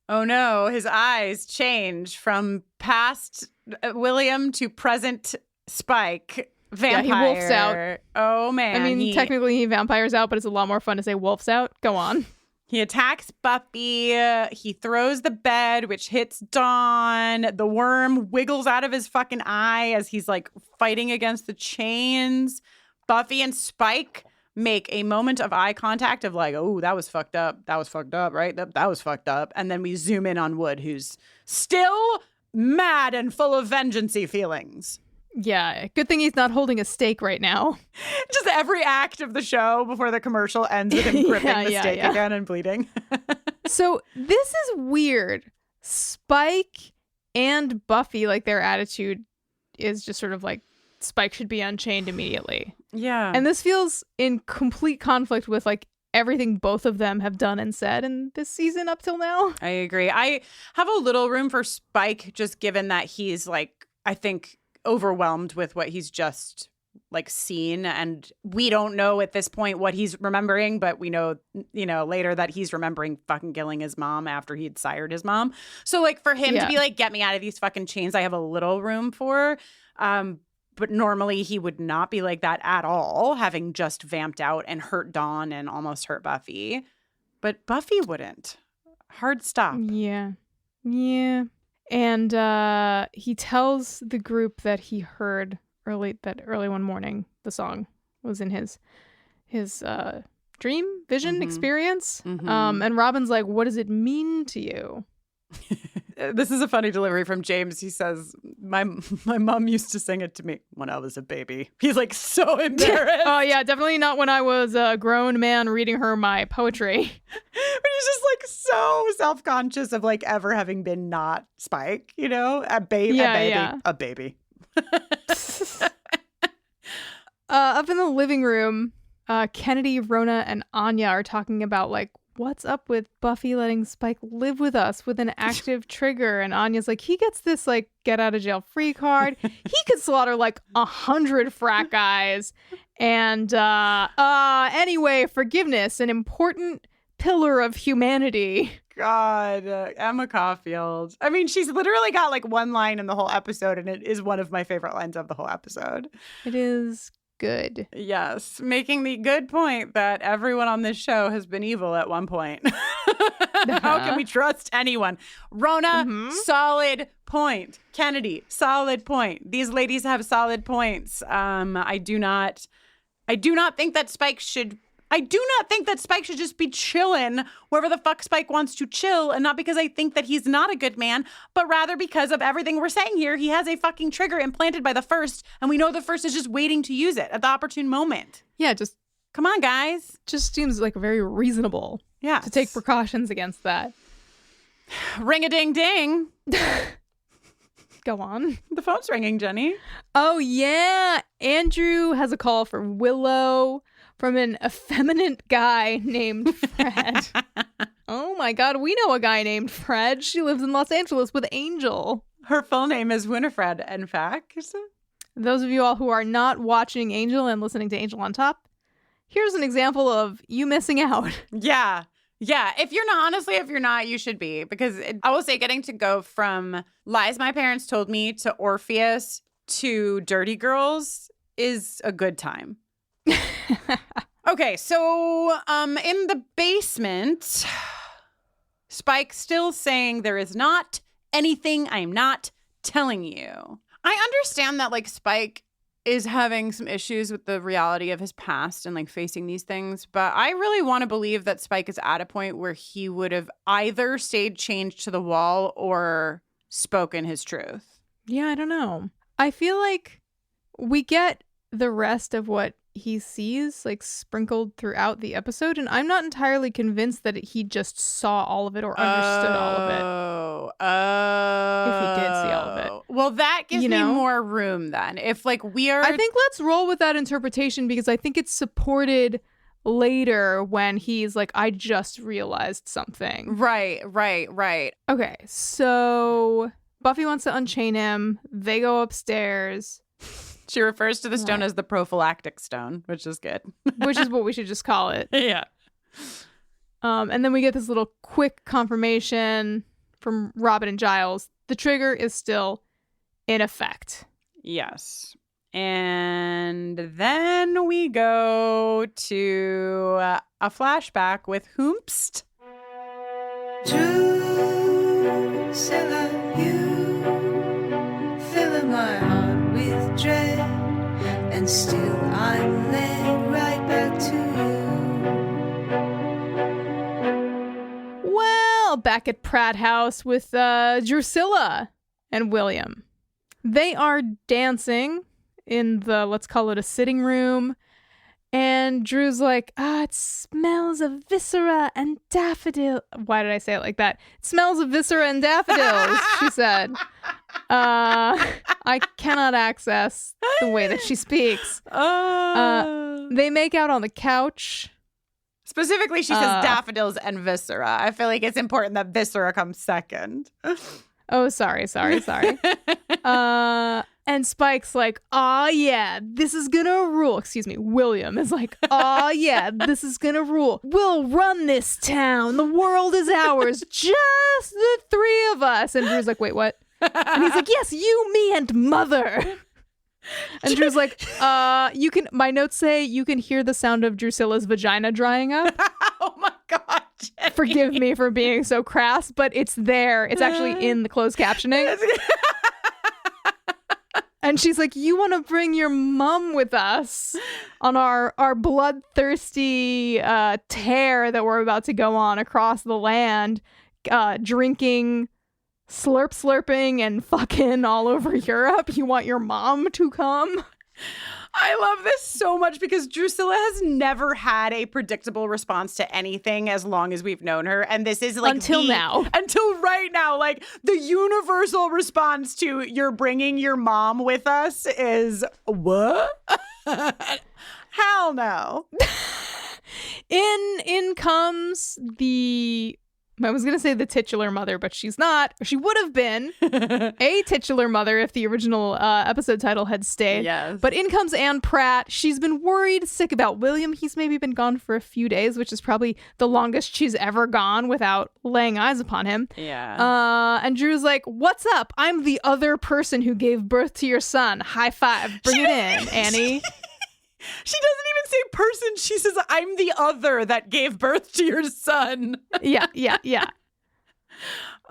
Oh no, his eyes change from past William to present Spike. Vampire. Yeah, he wolfs out. Oh man. I mean, technically he vampires out, but it's a lot more fun to say wolfs out. Go on. He attacks Buffy. He throws the bed, which hits Dawn. The worm wiggles out of his fucking eye as he's like fighting against the chains. Buffy and Spike make a moment of eye contact of like, oh, that was fucked up. That was fucked up, right? That was fucked up. And then we zoom in on Wood, who's still mad and full of vengeance-y feelings. Yeah, good thing he's not holding a stake right now. Just every act of the show before the commercial ends with him gripping the stake again and bleeding. So this is weird. Spike and Buffy, like their attitude is just sort of like Spike should be unchained immediately. Yeah. And this feels in complete conflict with like everything both of them have done and said in this season up till now. I agree. I have a little room for Spike, just given that he's like, I think, overwhelmed with what he's just like seen, and we don't know at this point what he's remembering, but we know, you know, later that he's remembering fucking killing his mom after he'd sired his mom. So like for him to be like, get me out of these fucking chains, I have a little room for. But normally he would not be like that at all, having just vamped out and hurt Dawn and almost hurt Buffy. But Buffy wouldn't. Hard stop. Yeah. Yeah. And he tells the group that he heard early one morning the song was in his dream vision experience. And Robin's like, what does it mean to you? This is a funny delivery from James. He says, my mom used to sing it to me when I was a baby. He's like so embarrassed. Oh yeah, definitely not when I was a grown man reading her my poetry. But he's just like so self-conscious of like ever having been not Spike, you know? A baby. Up in the living room, Kennedy, Rona, and Anya are talking about like what's up with Buffy letting Spike live with us with an active trigger? And Anya's like, he gets this like get out of jail free card. He could slaughter like 100 frat guys. And anyway, forgiveness, an important pillar of humanity. God, Emma Caulfield. I mean, she's literally got like one line in the whole episode, and it is one of my favorite lines of the whole episode. It is good. Yes, making the good point that everyone on this show has been evil at one point. How can we trust anyone? Rona, solid point. Kennedy, solid point. These ladies have solid points. I do not think that Spike should just be chilling wherever the fuck Spike wants to chill, and not because I think that he's not a good man, but rather because of everything we're saying here. He has a fucking trigger implanted by the First, and we know the First is just waiting to use it at the opportune moment. Yeah, just come on, guys. Just seems like very reasonable. Yeah, to take precautions against that. Ring-a-ding-ding. Go on. The phone's ringing, Jenny. Oh yeah, Andrew has a call for Willow from an effeminate guy named Fred. Oh my God, we know a guy named Fred. She lives in Los Angeles with Angel. Her full name is Winifred, in fact. Those of you all who are not watching Angel and listening to Angel on Top, here's an example of you missing out. Yeah. Yeah. If you're not, you should be. Because I will say, getting to go from Lies My Parents Told Me to Orpheus to Dirty Girls is a good time. Okay, so in the basement, Spike still saying there is not anything I'm not telling you. I understand that like Spike is having some issues with the reality of his past and like facing these things, but I really want to believe that Spike is at a point where he would have either stayed chained to the wall or spoken his truth. Yeah, I don't know. I feel like we get the rest of what he sees like sprinkled throughout the episode, and I'm not entirely convinced that he just saw all of it or understood all of it. If he did see all of it. Well, that gives me more room then. If like we are, I think let's roll with that interpretation, because I think it's supported later when he's like, I just realized something. Right. Okay, so Buffy wants to unchain him. They go upstairs. She refers to the stone as the prophylactic stone, which is good. Which is what we should just call it. Yeah. And then we get this little quick confirmation from Robin and Giles. The trigger is still in effect. Yes. And then we go to a flashback with Hoomst. Drusilla, you fill my heart with dread, and still I'm led right back to you. Well, back at Pratt House with Drusilla and William. They are dancing in the, let's call it a sitting room. And Drew's like, it smells of viscera and daffodil. Why did I say it like that? It smells of viscera and daffodils, she said. I cannot access the way that she speaks. They make out on the couch. Specifically, she says daffodils and viscera. I feel like it's important that viscera comes second. Oh, sorry. And Spike's like, yeah, this is gonna rule. Excuse me, William is like, yeah, this is gonna rule. We'll run this town. The world is ours. Just the three of us. And Drew's like, wait, what? And he's like, yes, you, me, and Mother. And Drew's like, you can, my notes say you can hear the sound of Drusilla's vagina drying up. Oh my God, Jenny. Forgive me for being so crass, but it's there. It's actually in the closed captioning. And she's like, you want to bring your mom with us on our bloodthirsty tear that we're about to go on across the land, drinking, slurping, and fucking all over Europe. You want your mom to come? I love this so much because Drusilla has never had a predictable response to anything as long as we've known her. And this is like until right now, like the universal response to you're bringing your mom with us is what? Hell no. In comes I was going to say the titular mother, but she's not. She would have been a titular mother if the original episode title had stayed. Yes. But in comes Anne Pratt. She's been worried sick about William. He's maybe been gone for a few days, which is probably the longest she's ever gone without laying eyes upon him. Yeah. And Drew's like, what's up? I'm the other person who gave birth to your son. High five. Bring it in, Annie. She doesn't even say person. She says, I'm the other that gave birth to your son. Yeah.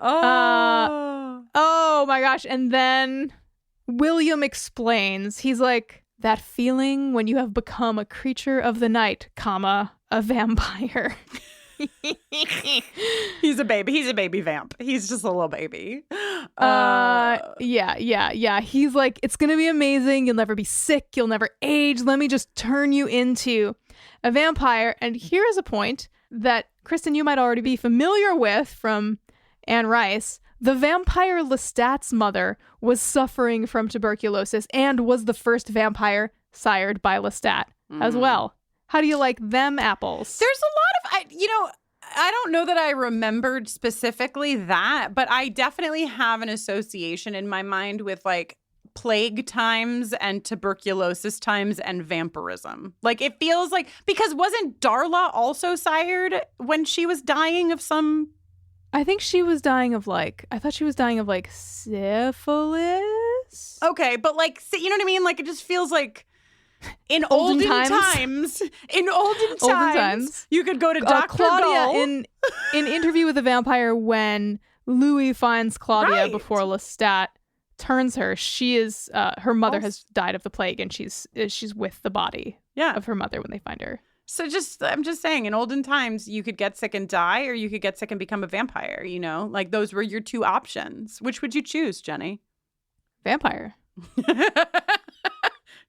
Oh my gosh. And then William explains. He's like, that feeling when you have become a creature of the night, comma, a vampire. He's a baby. He's a baby vamp. He's just a little baby. Yeah. He's like, it's going to be amazing. You'll never be sick. You'll never age. Let me just turn you into a vampire. And here is a point that, Kristen, you might already be familiar with from Anne Rice. The vampire Lestat's mother was suffering from tuberculosis and was the first vampire sired by Lestat as well. How do you like them apples? There's a lot of, I don't know that I remembered specifically that, but I definitely have an association in my mind with like plague times and tuberculosis times and vampirism. Like it feels like, because wasn't Darla also sired when she was dying of some... I think she was dying of I thought she was dying of syphilis. Okay, but you know what I mean? Like it just feels like in olden times, you could go to Dr. Claudia in Interview with a Vampire, when Louis finds Claudia before Lestat turns her, she is her mother has died of the plague, and she's with the body of her mother when they find her. So I'm just saying, in olden times, you could get sick and die, or you could get sick and become a vampire, Like, those were your two options. Which would you choose, Jenny? Vampire.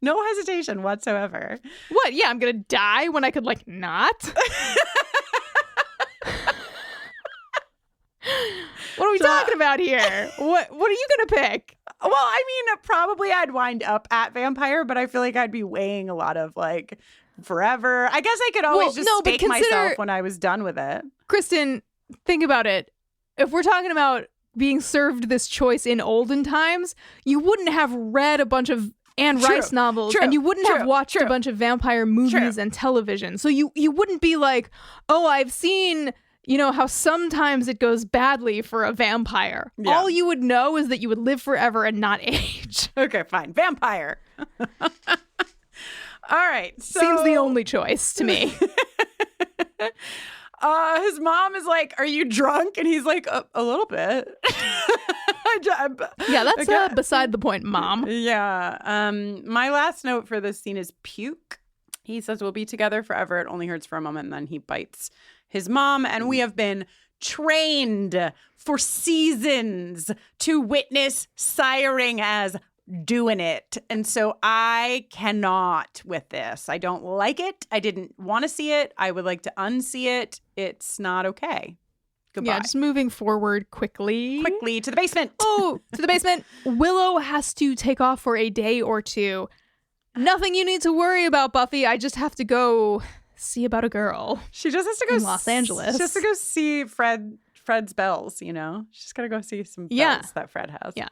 No hesitation whatsoever. What? Yeah, I'm going to die when I could, not? What are we talking about here? What are you going to pick? Well, I mean, probably I'd wind up at vampire, but I feel like I'd be weighing a lot of, forever. I guess I could always stake myself when I was done with it. Kristen, think about it. If we're talking about being served this choice in olden times, you wouldn't have read a bunch of Anne Rice novels, and you wouldn't have watched a bunch of vampire movies and television. So you wouldn't be like, oh, I've seen, how sometimes it goes badly for a vampire. Yeah. All you would know is that you would live forever and not age. Okay, fine. Vampire. All right. So... Seems the only choice to me. His mom is like, are you drunk? And he's like, a little bit. Yeah, that's beside the point, Mom. Yeah. My last note for this scene is puke. He says, we'll be together forever. It only hurts for a moment. And then he bites his mom. And we have been trained for seasons to witness siring as doing it. And so I cannot with this. I don't like it. I didn't want to see it. I would like to unsee it. It's not okay. Goodbye. Yeah, just moving forward quickly. Quickly to the basement. Oh, to the basement. Willow has to take off for a day or two. Nothing you need to worry about, Buffy. I just have to go see about a girl. She just has to go in Los Angeles. She has to go see Fred's bells, She's just got to go see some bells that Fred has. Yeah.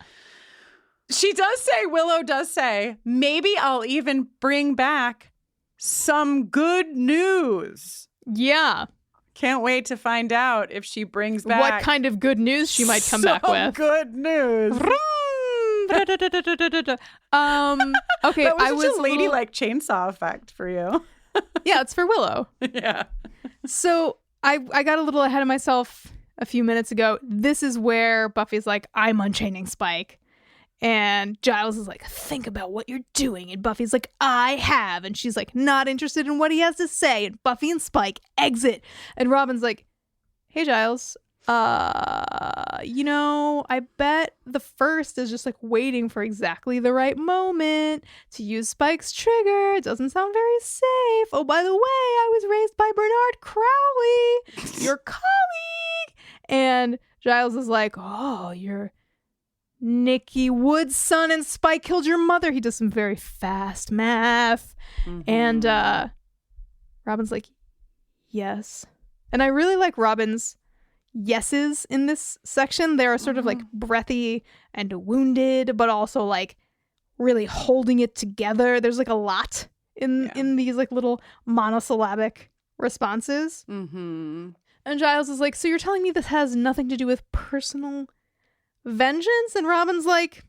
Willow does say, maybe I'll even bring back some good news. Yeah. Can't wait to find out if she brings back what kind of good news she might come back with. Good news. Okay, That was such a ladylike chainsaw effect for you. Yeah, it's for Willow. Yeah. So I got a little ahead of myself a few minutes ago. This is where Buffy's like, I'm unchaining Spike. And Giles is like, think about what you're doing. And Buffy's like, I have. And she's like, not interested in what he has to say. And Buffy and Spike exit. And Robin's like, hey, Giles, I bet the first is just waiting for exactly the right moment to use Spike's trigger. It doesn't sound very safe. Oh, by the way, I was raised by Bernard Crowley, your colleague. And Giles is like, oh, you're Nikki Wood's son, and Spike killed your mother. He does some very fast math. Mm-hmm. And Robin's like, yes. And I really like Robin's yeses in this section. They are sort of like breathy and wounded, but also like really holding it together. There's like a lot in these like little monosyllabic responses. Mm-hmm. And Giles is like, so you're telling me this has nothing to do with personal vengeance? And Robin's like,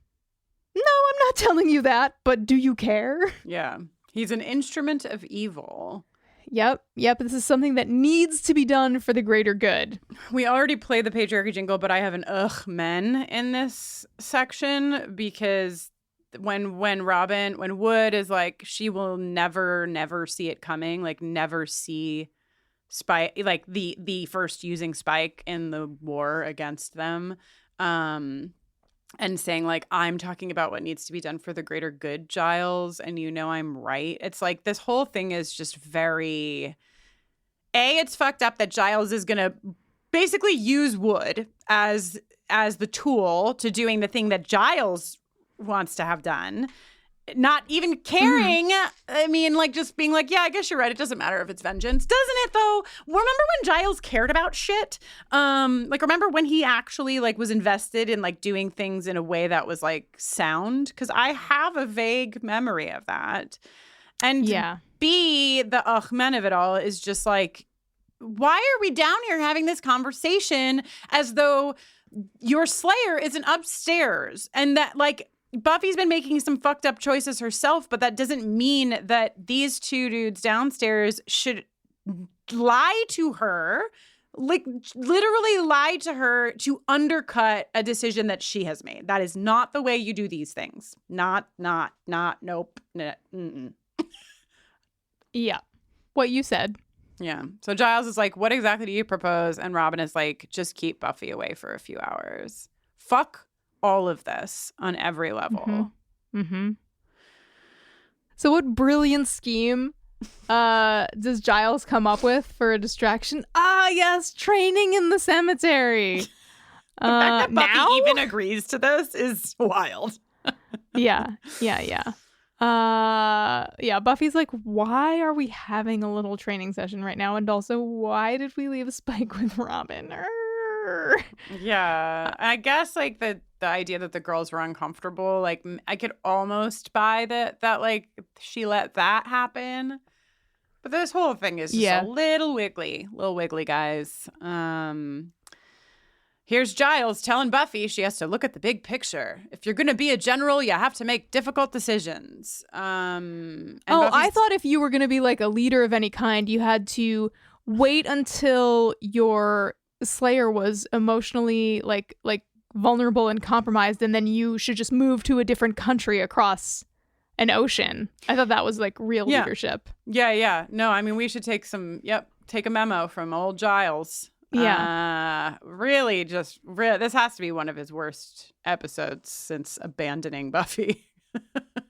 no, I'm not telling you that, but do you care? Yeah. He's an instrument of evil. Yep. This is something that needs to be done for the greater good. We already played the patriarchy jingle, but I have an men in this section because when Wood is like, she will never see it coming, like never see Spike, like the first using Spike in the war against them, and saying like, I'm talking about what needs to be done for the greater good, Giles, and you know I'm right. It's like this whole thing is just very it's fucked up that Giles is gonna basically use Wood as the tool to doing the thing that Giles wants to have done, not even caring. I mean, like just being like, yeah, I guess you're right, it doesn't matter if it's vengeance. Doesn't it though? Remember when Giles cared about shit? Like remember when he actually like was invested in like doing things in a way that was like sound? Because I have a vague memory of that. And B, the men of it all is just like, why are we down here having this conversation as though your Slayer isn't upstairs and that like Buffy's been making some fucked up choices herself, but that doesn't mean that these two dudes downstairs should lie to her, like literally lie to her to undercut a decision that she has made. That is not the way you do these things. Nope. Yeah. What you said. Yeah. So Giles is like, what exactly do you propose? And Robin is like, just keep Buffy away for a few hours. Fuck all of this on every level. So what brilliant scheme does Giles come up with for a distraction? Yes, training in the cemetery. The fact that Buffy even agrees to this is wild. Yeah. Buffy's like, why are we having a little training session right now? And also, why did we leave Spike with Robin? Yeah, I guess like the idea that the girls were uncomfortable, like I could almost buy that like she let that happen, but this whole thing is just a little wiggly, guys. Here's Giles telling Buffy she has to look at the big picture. If you're gonna be a general, you have to make difficult decisions. I thought if you were gonna be like a leader of any kind, you had to wait until your Slayer was emotionally like vulnerable and compromised, and then you should just move to a different country across an ocean. I thought that was like real leadership. Yeah. No, I mean we should take a memo from old Giles. Really this has to be one of his worst episodes since abandoning Buffy.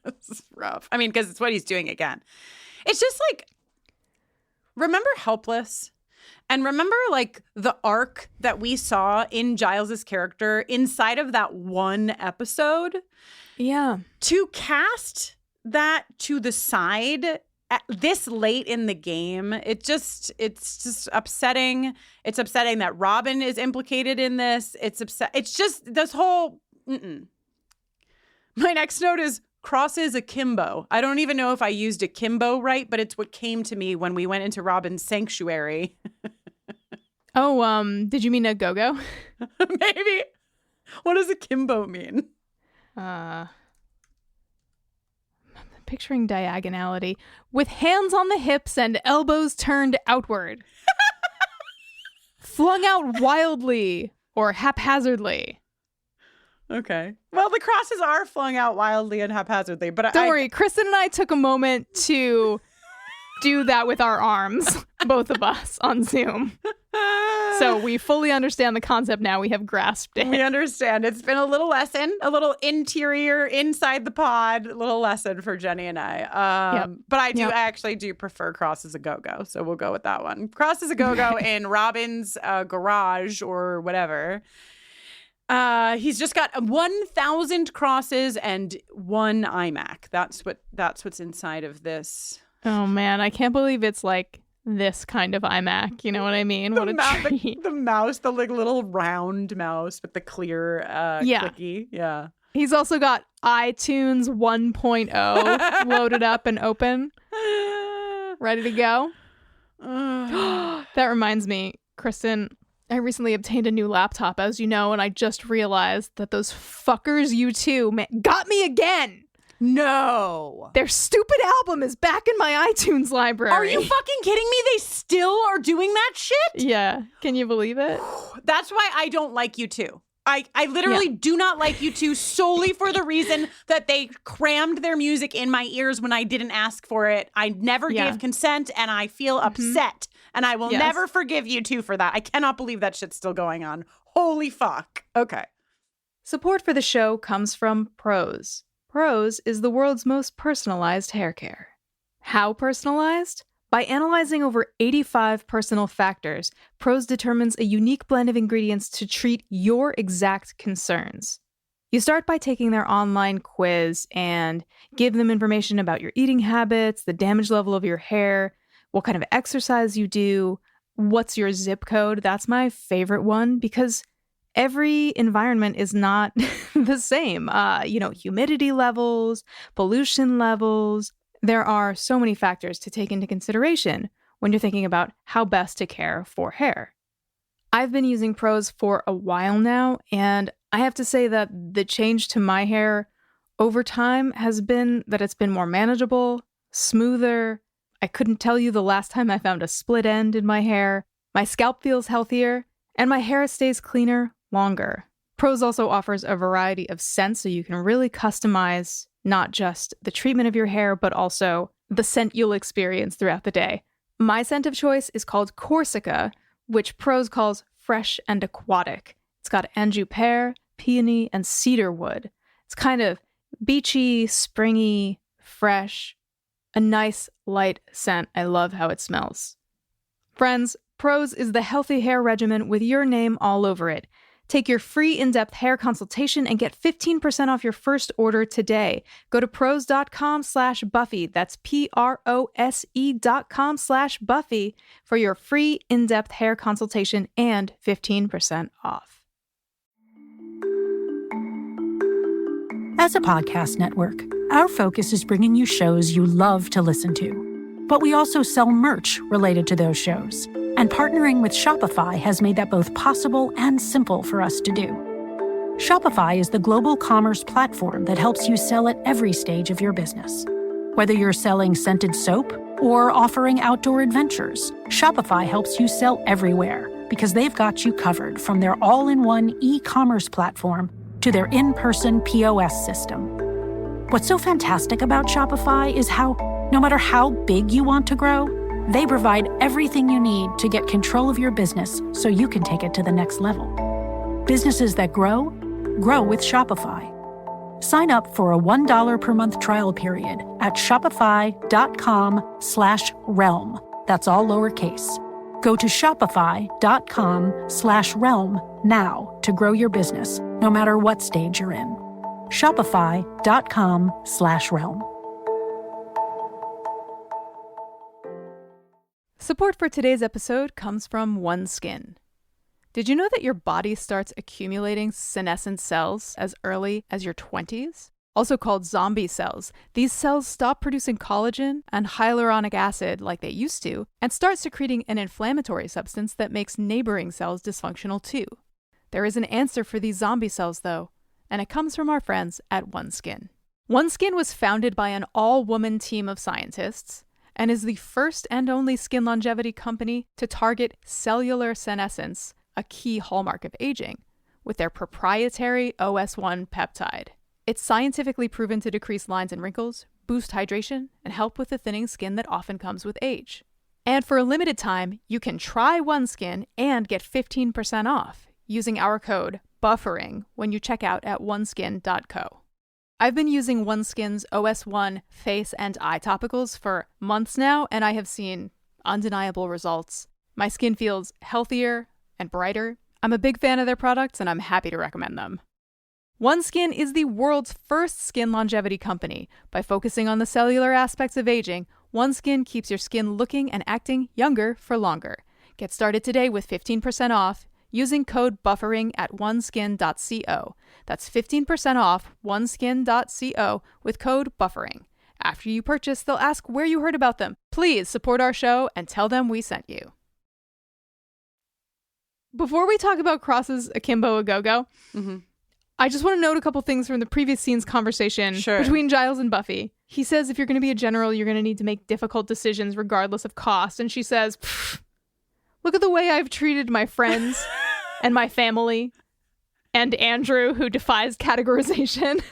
It's rough. I mean, because it's what he's doing again. It's just like, remember Helpless? And remember, like, the arc that we saw in Giles's character inside of that one episode? Yeah. To cast that to the side at this late in the game, it's just upsetting. It's upsetting that Robin is implicated in this. It's just this whole... My next note is crosses akimbo. I don't even know if I used akimbo right, but it's what came to me when we went into Robin's sanctuary. Did you mean a go-go? Maybe. What does akimbo mean? Picturing diagonality with hands on the hips and elbows turned outward. Flung out wildly or haphazardly. Okay. Well, the crosses are flung out wildly and haphazardly, but don't worry. Kristen and I took a moment to do that with our arms, both of us, on Zoom. So we fully understand the concept now. We have grasped it. We understand. It's been a little lesson, a little interior, inside the pod, little lesson for Jenny and I. But I actually do prefer cross as a go-go, so we'll go with that one. Cross as a go-go in Robin's garage or whatever. He's just got 1,000 crosses and 1 iMac. That's what's inside of this. Oh man, I can't believe it's like this kind of iMac. You know what I mean? What a treat. The mouse, the like little round mouse with the clear clicky. Yeah. He's also got iTunes 1.0 loaded up and open. Ready to go. That reminds me, Kristen, I recently obtained a new laptop, as you know, and I just realized that those fuckers U2 got me again. No. Their stupid album is back in my iTunes library. Are you fucking kidding me? They still are doing that shit? Yeah. Can you believe it? That's why I don't like U2. I literally do not like U2 solely for the reason that they crammed their music in my ears when I didn't ask for it. I never gave consent, and I feel upset. And I will never forgive U2 for that. I cannot believe that shit's still going on. Holy fuck. Okay. Support for the show comes from Prose. Prose is the world's most personalized hair care. How personalized? By analyzing over 85 personal factors, Prose determines a unique blend of ingredients to treat your exact concerns. You start by taking their online quiz and give them information about your eating habits, the damage level of your hair, what kind of exercise you do, what's your zip code. That's my favorite one because every environment is not the same. Humidity levels, pollution levels. There are so many factors to take into consideration when you're thinking about how best to care for hair. I've been using Prose for a while now, and I have to say that the change to my hair over time has been that it's been more manageable, smoother. I couldn't tell you the last time I found a split end in my hair. My scalp feels healthier, and my hair stays cleaner longer. Prose also offers a variety of scents, so you can really customize not just the treatment of your hair, but also the scent you'll experience throughout the day. My scent of choice is called Corsica, which Prose calls fresh and aquatic. It's got Anjou pear, peony, and cedar wood. It's kind of beachy, springy, fresh. A nice, light scent. I love how it smells. Friends, Prose is the healthy hair regimen with your name all over it. Take your free in-depth hair consultation and get 15% off your first order today. Go to prose.com/Buffy. That's prose.com/Buffy for your free in-depth hair consultation and 15% off. As a podcast network, our focus is bringing you shows you love to listen to. But we also sell merch related to those shows. And partnering with Shopify has made that both possible and simple for us to do. Shopify is the global commerce platform that helps you sell at every stage of your business. Whether you're selling scented soap or offering outdoor adventures, Shopify helps you sell everywhere because they've got you covered from their all-in-one e-commerce platform to their in-person POS system. What's so fantastic about Shopify is how, no matter how big you want to grow, they provide everything you need to get control of your business so you can take it to the next level. Businesses that grow, grow with Shopify. Sign up for a $1 per month trial period at shopify.com/realm. That's all lowercase. Go to shopify.com/realm now to grow your business, no matter what stage you're in. Shopify.com/realm. Support for today's episode comes from OneSkin. Did you know that your body starts accumulating senescent cells as early as your 20s? Also called zombie cells. These cells stop producing collagen and hyaluronic acid like they used to, and start secreting an inflammatory substance that makes neighboring cells dysfunctional too. There is an answer for these zombie cells though, and it comes from our friends at OneSkin. OneSkin was founded by an all-woman team of scientists, and is the first and only skin longevity company to target cellular senescence, a key hallmark of aging, with their proprietary OS1 peptide. It's scientifically proven to decrease lines and wrinkles, boost hydration, and help with the thinning skin that often comes with age. And for a limited time, you can try OneSkin and get 15% off using our code BUFFERING when you check out at oneskin.co. I've been using OneSkin's OS1 face and eye topicals for months now, and I have seen undeniable results. My skin feels healthier and brighter. I'm a big fan of their products, and I'm happy to recommend them. OneSkin is the world's first skin longevity company. By focusing on the cellular aspects of aging, OneSkin keeps your skin looking and acting younger for longer. Get started today with 15% off using code BUFFERING at oneskin.co. That's 15% off oneskin.co with code BUFFERING. After you purchase, they'll ask where you heard about them. Please support our show and tell them we sent you. Before we talk about Cross's Akimbo Agogo, I just want to note a couple things from the previous scene's conversation between Giles and Buffy. He says if you're going to be a general, you're going to need to make difficult decisions regardless of cost. And she says, look at the way I've treated my friends and my family and Andrew, who defies categorization.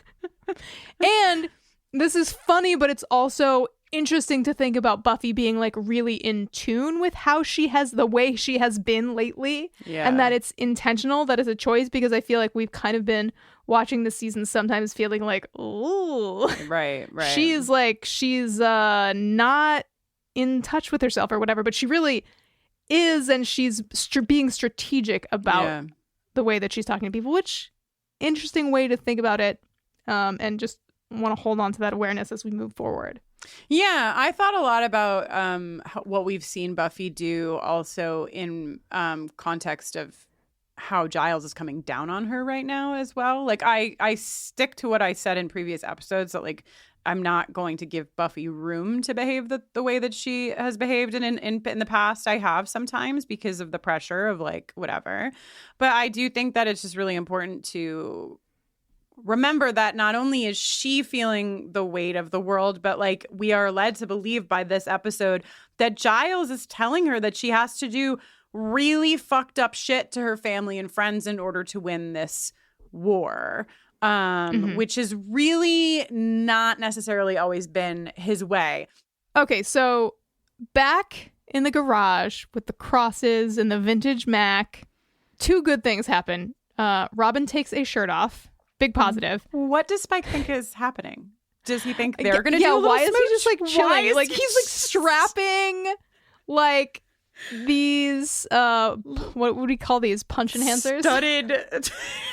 And this is funny, but it's also interesting to think about Buffy being like really in tune with how she has the way she has been lately. Yeah. And that it's intentional, that it's a choice, because I feel like we've kind of been watching the season sometimes feeling like, ooh. Right. She's not in touch with herself or whatever, but she really is, and she's being strategic about the way that she's talking to people, which interesting way to think about it, and just want to hold on to that awareness as we move forward. Yeah, I thought a lot about what we've seen Buffy do also in context of how Giles is coming down on her right now as well. Like, I stick to what I said in previous episodes, that like I'm not going to give Buffy room to behave the way that she has behaved in the past. I have sometimes because of the pressure of like whatever. But I do think that it's just really important to remember that not only is she feeling the weight of the world, but like we are led to believe by this episode that Giles is telling her that she has to do really fucked up shit to her family and friends in order to win this war, which has really not necessarily always been his way. Okay, so back in the garage with the crosses and the vintage Mac, two good things happen. Robin takes a shirt off. Big positive. What does Spike think is happening? Does he think they're going to do a little why smooch? Is he just like chilling? Like he's like strapping like these what would we call these? Punch enhancers? Studded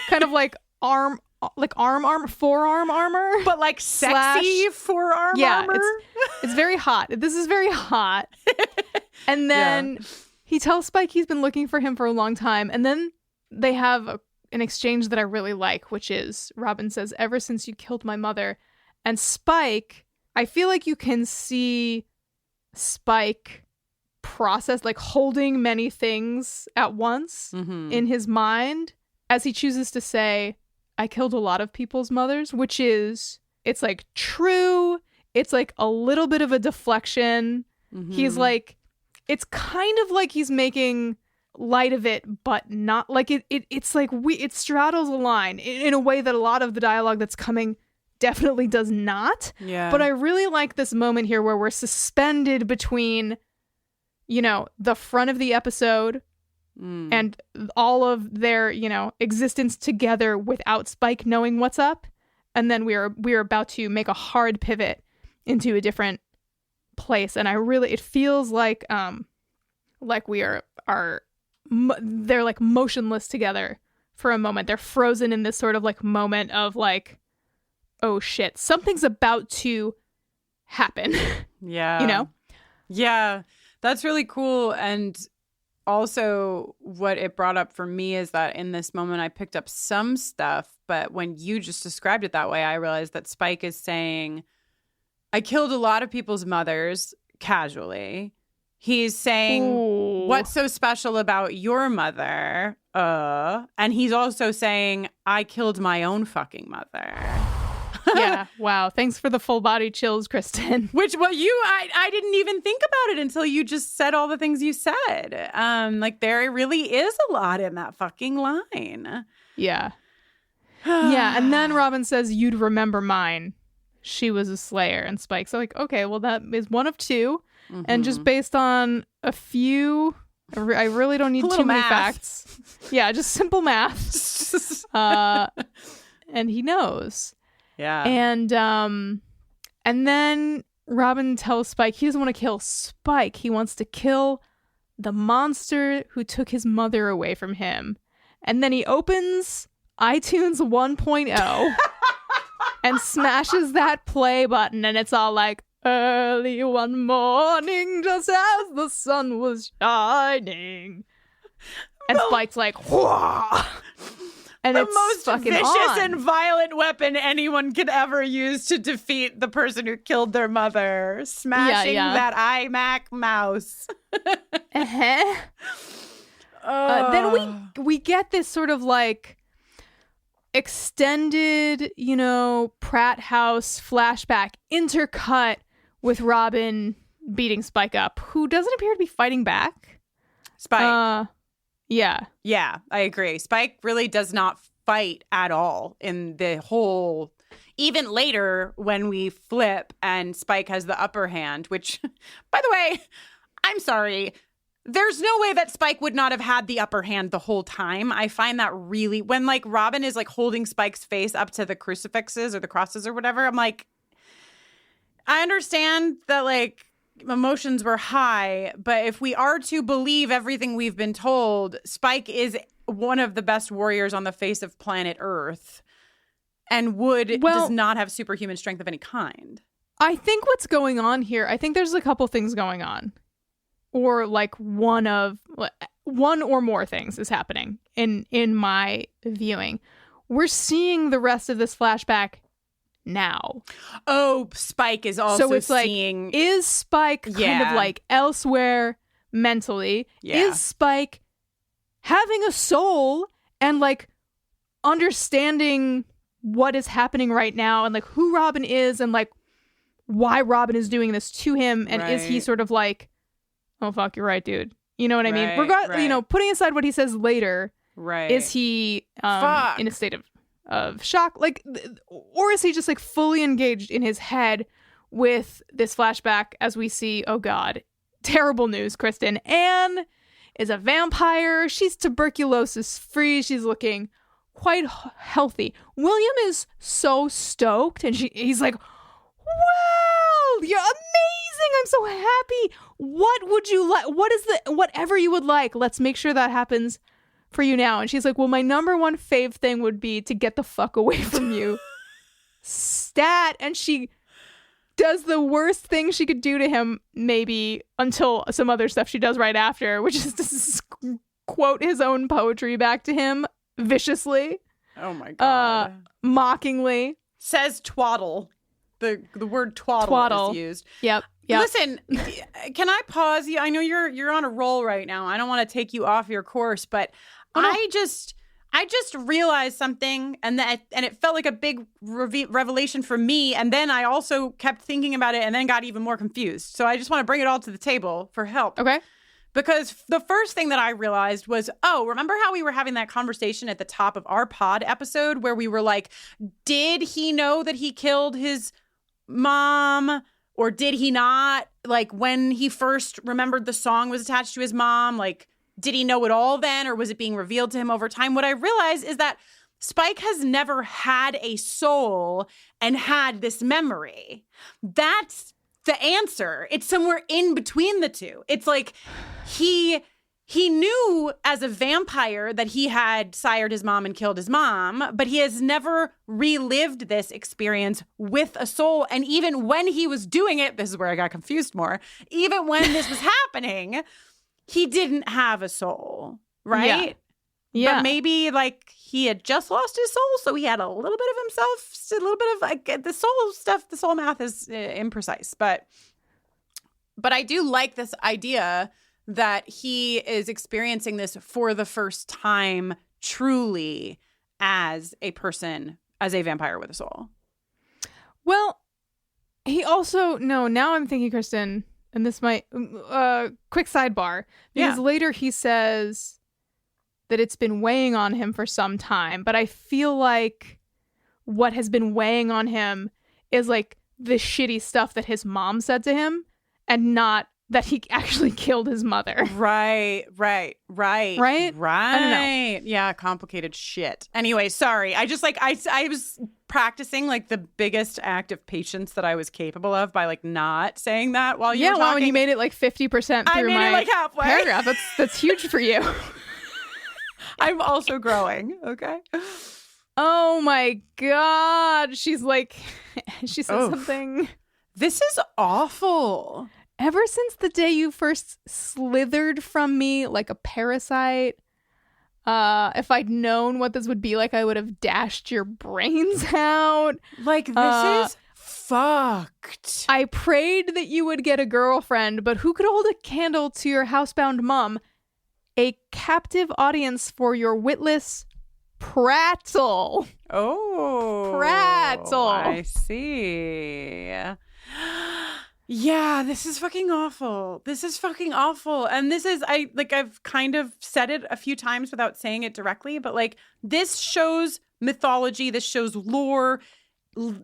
kind of like forearm armor, but like sexy forearm armor. It's very hot. This is very hot. And then he tells Spike he's been looking for him for a long time, and then they have an exchange that I really like, which is Robin says, "Ever since you killed my mother." And Spike, I feel like you can see Spike process, like holding many things at once in his mind as he chooses to say, "I killed a lot of people's mothers," which is, it's like true. It's like a little bit of a deflection. He's like, it's kind of like he's making light of it, but not like it's like it straddles a line in a way that a lot of the dialogue that's coming definitely does not. But I really like this moment here where we're suspended between, you know, the front of the episode and all of their, you know, existence together without Spike knowing what's up, and then we're about to make a hard pivot into a different place. And it feels like we are they're like motionless together for a moment. They're frozen in this sort of like moment of like, oh shit, something's about to happen. Yeah. You know? Yeah, that's really cool. And also what it brought up for me is that in this moment I picked up some stuff, but when you just described it that way, I realized that Spike is saying, I killed a lot of people's mothers casually. He's saying, ooh, what's so special about your mother? And he's also saying, I killed my own fucking mother. Yeah. Wow. Thanks for the full body chills, Kristin. Which, well, I didn't even think about it until you just said all the things you said. Like there really is a lot in that fucking line. Yeah. Yeah. And then Robin says, you'd remember mine. She was a slayer. And Spike's like, okay, well, that is one of two. And just based on a few, I really don't need too many facts. Yeah, just simple math. And he knows. Yeah. And then Robin tells Spike he doesn't want to kill Spike. He wants to kill the monster who took his mother away from him. And then he opens iTunes 1.0 and smashes that play button. And it's all like, early one morning, just as the sun was shining. And Spike's like, whoa! And the it's most fucking vicious on. and violent weapon anyone could ever use to defeat the person who killed their mother. Smashing that iMac mouse. Uh-huh. Then we get this sort of like extended, Pratt House flashback intercut with Robin beating Spike up, who doesn't appear to be fighting back. Spike. Yeah, I agree. Spike really does not fight at all in the whole. Even later when we flip and Spike has the upper hand, which, by the way, I'm sorry. There's no way that Spike would not have had the upper hand the whole time. I find that really, when like Robin is like holding Spike's face up to the crucifixes or the crosses or whatever, I'm like, I understand that like emotions were high, but if we are to believe everything we've been told, Spike is one of the best warriors on the face of planet Earth and does not have superhuman strength of any kind. I think what's going on here, I think there's a couple things going on. Or like one or more things is happening in my viewing. We're seeing the rest of this flashback now. Oh, Spike is also so it's seeing. Like, is Spike kind of like elsewhere mentally? Yeah. Is Spike having a soul and like understanding what is happening right now and like who Robin is and like why Robin is doing this to him? And is he sort of like, oh, fuck, you're right, dude. You know what I mean? Putting aside what he says later, is he in a state of shock? Like, or is he just like fully engaged in his head with this flashback as we see, oh God, terrible news, Kristin. Anne is a vampire. She's tuberculosis free. She's looking quite healthy. William is so stoked and he's like, well, you're amazing. I'm so happy. What would you like? Whatever you would like. Let's make sure that happens for you now. And she's like, well, my number one fave thing would be to get the fuck away from you. Stat. And she does the worst thing she could do to him, maybe, until some other stuff she does right after, which is to quote his own poetry back to him viciously. Oh my God. Mockingly. Says twaddle. The word twaddle is used. Yep. Listen, can I pause you? I know you're on a roll right now. I don't want to take you off your course, but I just realized something, and it felt like a big revelation for me. And then I also kept thinking about it, and then got even more confused. So I just want to bring it all to the table for help. Okay. Because the first thing that I realized was, remember how we were having that conversation at the top of our pod episode where we were like, did he know that he killed his mom, or did he not? Like, when he first remembered the song was attached to his mom, like, did he know it all then, or was it being revealed to him over time? What I realized is that Spike has never had a soul and had this memory. That's the answer. It's somewhere in between the two. It's like he knew as a vampire that he had sired his mom and killed his mom, but he has never relived this experience with a soul. And even when he was doing it, this is where I got confused more, even when this was happening, he didn't have a soul, right? Yeah. But maybe like he had just lost his soul, so he had a little bit of himself, a little bit of like the soul stuff. The soul math is imprecise, but I do like this idea that he is experiencing this for the first time truly as a person, as a vampire with a soul. Well, he also, now I'm thinking, Kristin, and this might, quick sidebar, because later he says that it's been weighing on him for some time, but I feel like what has been weighing on him is like the shitty stuff that his mom said to him, and not that he actually killed his mother. Right. I don't know. Yeah, complicated shit. Anyway, sorry. I just like, I was practicing like the biggest act of patience that I was capable of by like not saying that while you were talking. Well, when you made it like 50% through I made my it like halfway. paragraph, that's huge for you. I'm also growing, okay? Oh my God. She says something. This is awful. Ever since the day you first slithered from me like a parasite, if I'd known what this would be like, I would have dashed your brains out. Like, this is fucked. I prayed that you would get a girlfriend, but who could hold a candle to your housebound mom? A captive audience for your witless prattle. Oh. Prattle. I see. Yeah, this is fucking awful. This is fucking awful. And this is, I've kind of said it a few times without saying it directly, but like, this shows mythology, this shows lore,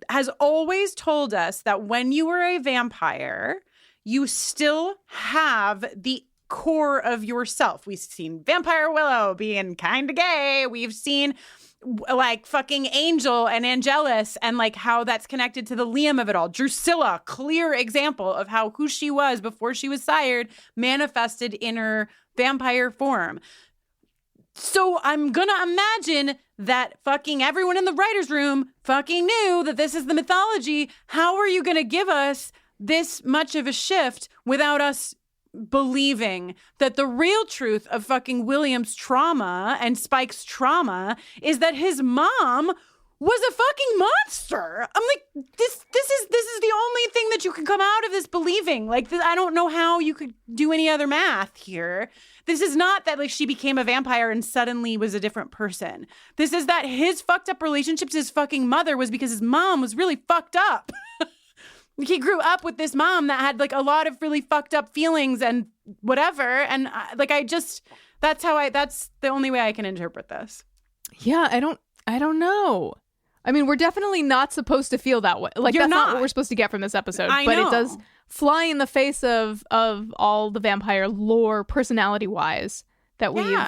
has always told us that when you are a vampire, you still have the core of yourself. We've seen Vampire Willow being kind of gay. We've seen like fucking Angel and Angelus and like how that's connected to the Liam of it all. Drusilla, clear example of how who she was before she was sired manifested in her vampire form. So I'm gonna imagine that fucking everyone in the writer's room fucking knew that this is the mythology. How are you gonna give us this much of a shift without us believing that the real truth of fucking William's trauma and Spike's trauma is that his mom was a fucking monster? I'm like, this is the only thing that you can come out of this believing. Like, I don't know how you could do any other math here. This is not that like she became a vampire and suddenly was a different person. This is that his fucked up relationship to his fucking mother was because his mom was really fucked up. He grew up with this mom that had like a lot of really fucked up feelings and whatever. And that's the only way I can interpret this. Yeah, I don't know. I mean, we're definitely not supposed to feel that way. Like, that's not what we're supposed to get from this episode. I but know. It does fly in the face of all the vampire lore, personality-wise, that we've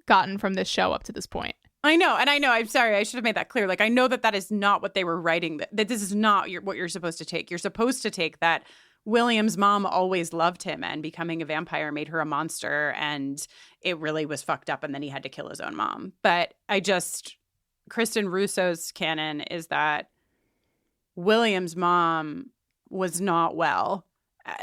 gotten from this show up to this point. I know. I'm sorry. I should have made that clear. Like, I know that is not what they were writing. That this is not what you're supposed to take. You're supposed to take that William's mom always loved him and becoming a vampire made her a monster and it really was fucked up and then he had to kill his own mom. But Kristin Russo's canon is that William's mom was not well,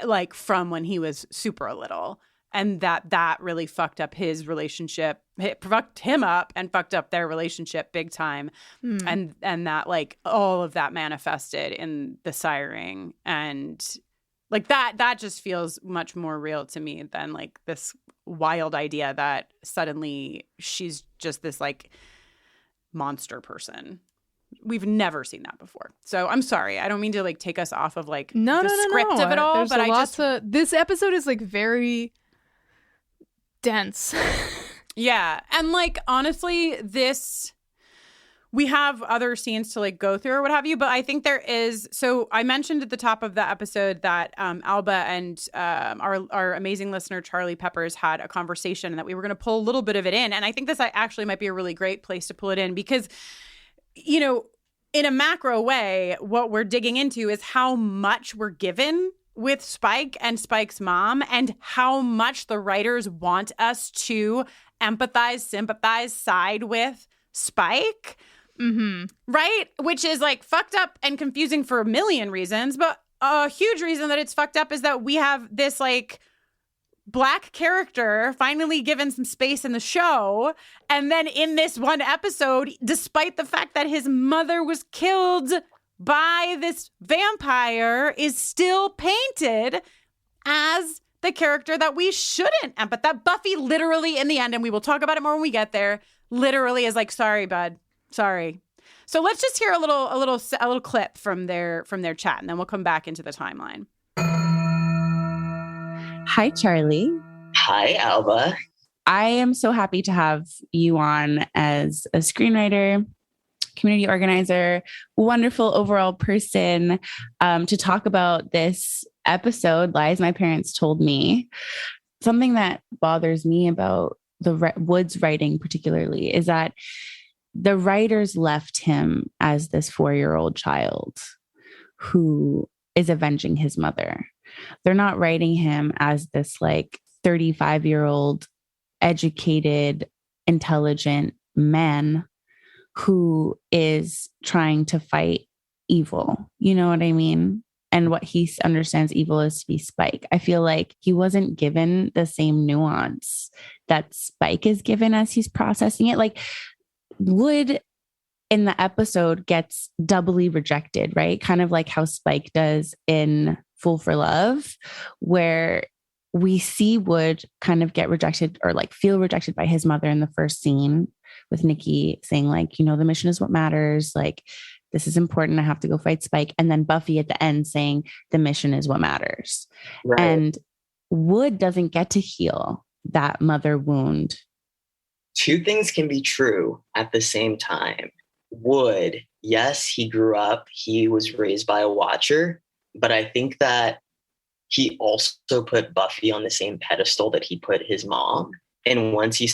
like from when he was super little. And that really fucked up his relationship. It fucked him up and fucked up their relationship big time. And that like all of that manifested in the siring. And like that just feels much more real to me than like this wild idea that suddenly she's just this like monster person. We've never seen that before. So I'm sorry. I don't mean to like take us off of like the script of it all. But this episode is like very dense. Yeah. And like, honestly, we have other scenes to like go through or what have you, but I think there is, so I mentioned at the top of the episode that Alba and our amazing listener, Charlie Peppers, had a conversation and that we were going to pull a little bit of it in. And I think this actually might be a really great place to pull it in because, you know, in a macro way, what we're digging into is how much we're given with Spike and Spike's mom and how much the writers want us to empathize, sympathize, side with Spike. Mm-hmm. Right? Which is like fucked up and confusing for a million reasons. But a huge reason that it's fucked up is that we have this like Black character finally given some space in the show. And then in this one episode, despite the fact that his mother was killed by this vampire, is still painted as the character that we shouldn't empathize. That Buffy literally in the end, and we will talk about it more when we get there, literally is like, sorry, bud. Sorry. So let's just hear a little clip from their chat, and then we'll come back into the timeline. Hi, Charlie. Hi, Alba. I am so happy to have you on as a screenwriter, community organizer, wonderful overall person, to talk about this episode, Lies My Parents Told Me. Something that bothers me about the Woods writing particularly is that the writers left him as this 4-year-old child who is avenging his mother. They're not writing him as this like 35-year-old educated, intelligent man who is trying to fight evil. You know what I mean? and what he understands evil is to be Spike. I feel like he wasn't given the same nuance that Spike is given as he's processing it. Like Wood in the episode gets doubly rejected, right? Kind of like how Spike does in Fool for Love, where we see Wood kind of get rejected or like feel rejected by his mother in the first scene with Nikki saying like, the mission is what matters. Like, this is important. I have to go fight Spike. And then Buffy at the end saying the mission is what matters. Right. And Wood doesn't get to heal that mother wound. Two things can be true at the same time. Wood, yes, he grew up, he was raised by a Watcher, but I think that he also put Buffy on the same pedestal that he put his mom. And once he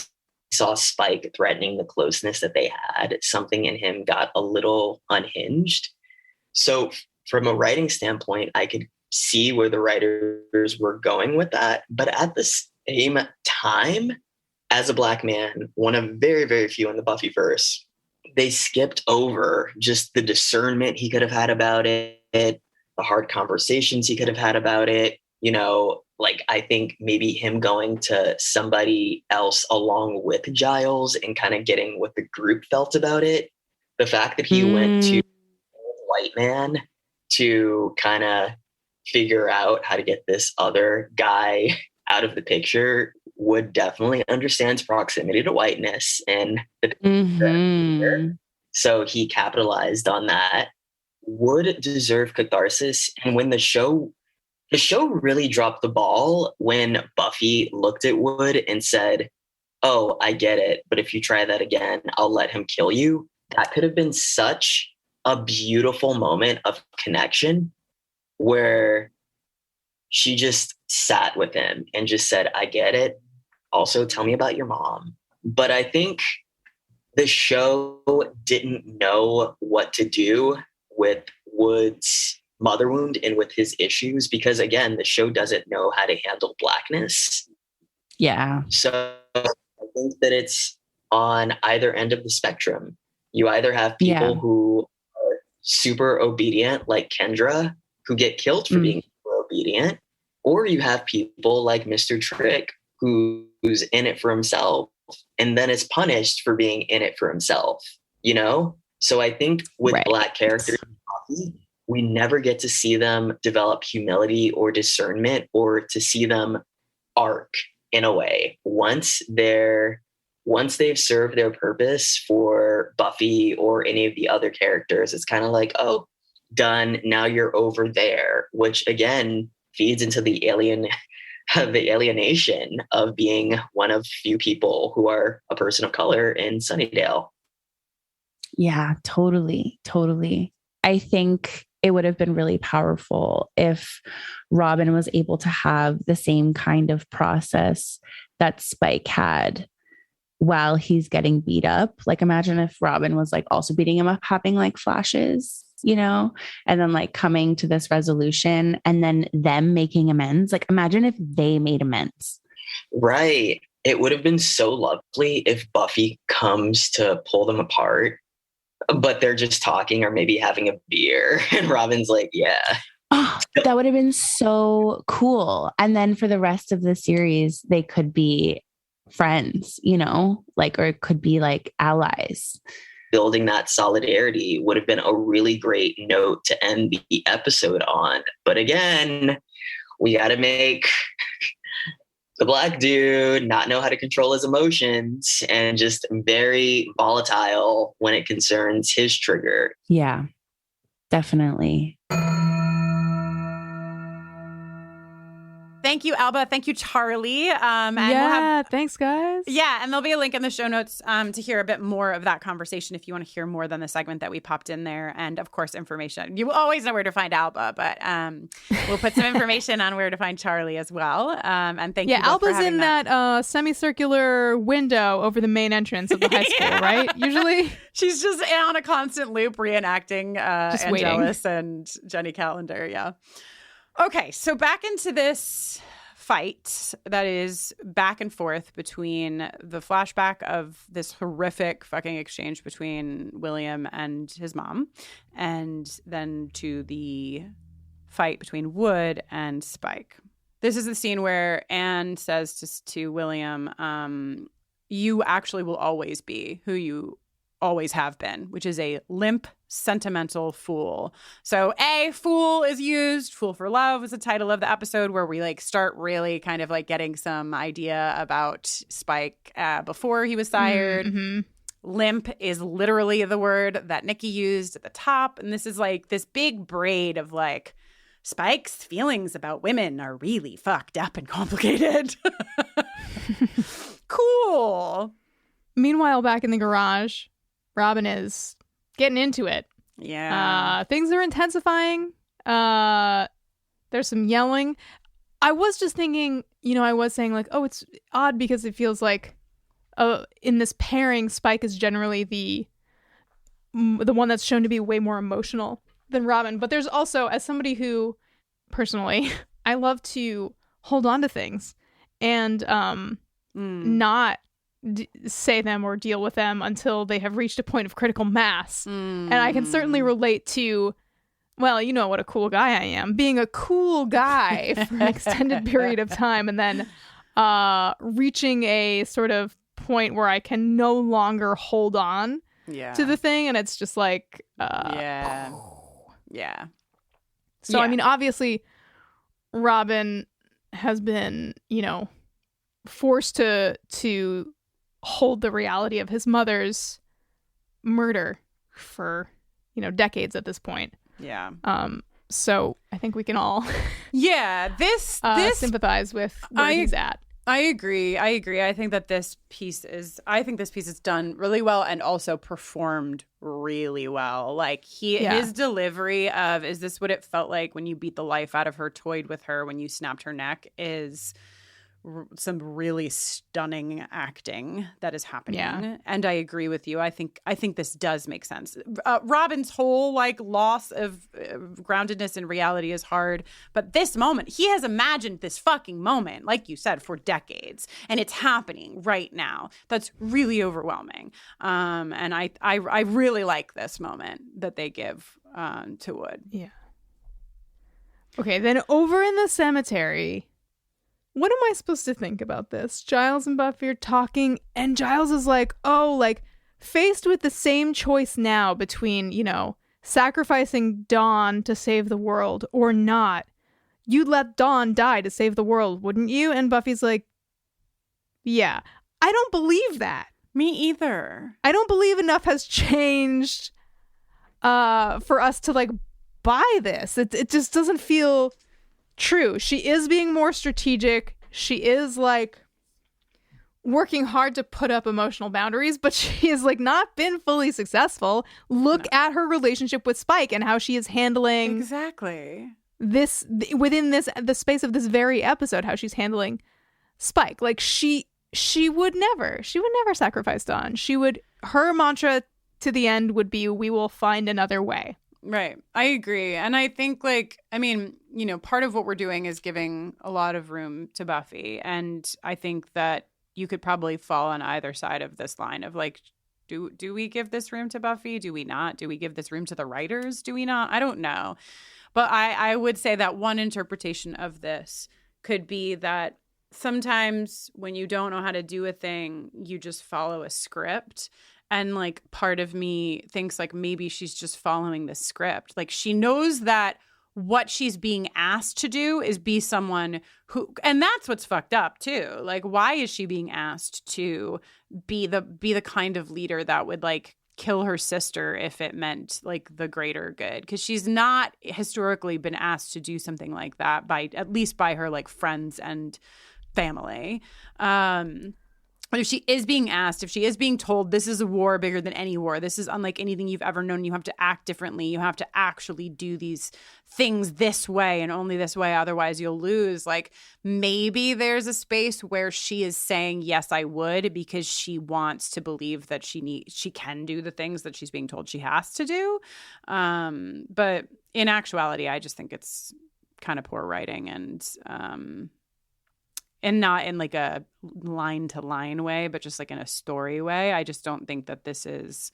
saw Spike threatening the closeness that they had, something in him got a little unhinged. So from a writing standpoint, I could see where the writers were going with that. But at the same time, as a Black man, one of very, very few in the Buffyverse, they skipped over just the discernment he could have had about it, the hard conversations he could have had about it. Like I think maybe him going to somebody else along with Giles and kind of getting what the group felt about it. The fact that he went to a white man to kind of figure out how to get this other guy out of the picture. Wood definitely understands proximity to whiteness and so he capitalized on that. Would deserve catharsis. And when the show really dropped the ball when Buffy looked at Wood and said, "Oh, I get it, but if you try that again, I'll let him kill you." That could have been such a beautiful moment of connection where she just sat with him and just said, "I get it. Also, tell me about your mom." But I think the show didn't know what to do with Wood's mother wound and with his issues because, again, the show doesn't know how to handle Blackness. Yeah. So I think that it's on either end of the spectrum. You either have people who are super obedient, like Kendra, who get killed for being super obedient, or you have people like Mr. Trick, who's in it for himself and then is punished for being in it for himself, So I think with Black characters, we never get to see them develop humility or discernment or to see them arc in a way. Once they've served their purpose for Buffy or any of the other characters, it's kind of like, oh, done. Now you're over there, which again feeds into the alienation of being one of few people who are a person of color in Sunnydale. Yeah, totally. I think it would have been really powerful if Robin was able to have the same kind of process that Spike had while he's getting beat up. Like imagine if Robin was like also beating him up, having like flashes, and then like coming to this resolution and then them making amends. Like imagine if they made amends. Right. It would have been so lovely if Buffy comes to pull them apart, but they're just talking or maybe having a beer. And Robin's like, yeah. Oh, that would have been so cool. And then for the rest of the series, they could be friends, or it could be like allies. Building that solidarity would have been a really great note to end the episode on. But again, we got to make the Black dude not know how to control his emotions and just very volatile when it concerns his trigger. Yeah, definitely. Thank you, Alba. Thank you, Charlie. Thanks, guys. Yeah, and there'll be a link in the show notes to hear a bit more of that conversation if you want to hear more than the segment that we popped in there. And, of course, information. You always know where to find Alba, but we'll put some information on where to find Charlie as well. And thank you both Alba's for having in that semicircular window over the main entrance of the high school, right? Usually. She's just on a constant loop reenacting Angelus and Jenny Calendar, yeah. Okay, so back into this fight that is back and forth between the flashback of this horrific fucking exchange between William and his mom, and then to the fight between Wood and Spike. This is the scene where Anne says to William, you actually will always be who you always have been, which is a limp, sentimental fool. So fool is used. Fool for Love was the title of the episode, where we like start really kind of like getting some idea about Spike before he was sired. Mm-hmm. Limp is literally the word that Nikki used at the top. And this is like this big braid of like, Spike's feelings about women are really fucked up and complicated. Cool. Meanwhile, back in the garage, Robin is getting into it. Yeah. Things are intensifying. There's some yelling. I was just thinking, I was saying like, oh, it's odd because it feels like in this pairing, Spike is generally the one that's shown to be way more emotional than Robin. But there's also, as somebody who, personally, I love to hold on to things and not say them or deal with them until they have reached a point of critical mass. And I can certainly relate to, well, you know what a cool guy I am. Being a cool guy for an extended period of time and then reaching a sort of point where I can no longer hold on to the thing. And it's just like... Yeah. So, I mean, obviously, Robin has been, forced to hold the reality of his mother's murder for, decades at this point. Yeah. So I think we can all this sympathize with where he's at. I agree. I think that this piece is done really well and also performed really well. Like his delivery of, is this what it felt like when you beat the life out of her, toyed with her, when you snapped her neck, is some really stunning acting that is happening. Yeah. And I agree with you. I think this does make sense. Robin's whole like loss of groundedness in reality is hard, but this moment, he has imagined this fucking moment, like you said, for decades, and it's happening right now. That's really overwhelming. And I really like this moment that they give to Wood. Yeah. Okay, then over in the cemetery, what am I supposed to think about this? Giles and Buffy are talking, and Giles is like, faced with the same choice now between, sacrificing Dawn to save the world or not. You'd let Dawn die to save the world, wouldn't you? And Buffy's like, yeah. I don't believe that. Me either. I don't believe enough has changed for us to, buy this. It just doesn't feel... true. She is being more strategic. She is working hard to put up emotional boundaries, but she has not been fully successful. Look at her relationship with Spike and how she is handling this within the space of this very episode, how she's handling Spike. She would never sacrifice Dawn. Her mantra to the end would be, we will find another way. Right. I agree. And I think part of what we're doing is giving a lot of room to Buffy. And I think that you could probably fall on either side of this line of do we give this room to Buffy? Do we not? Do we give this room to the writers? Do we not? I don't know. But I would say that one interpretation of this could be that sometimes when you don't know how to do a thing, you just follow a script. And part of me thinks maybe she's just following the script. She knows that what she's being asked to do is be someone who, and that's what's fucked up too. Why is she being asked to be the kind of leader that would kill her sister if it meant the greater good? Because she's not historically been asked to do something like that at least by her friends and family. But if she is being asked, if she is being told this is a war bigger than any war, this is unlike anything you've ever known, you have to act differently, you have to actually do these things this way and only this way, otherwise you'll lose. Maybe there's a space where she is saying, yes, I would, because she wants to believe that she can do the things that she's being told she has to do. But in actuality, I just think it's kind of poor writing and not in a line to line way, but just in a story way. I just don't think that this is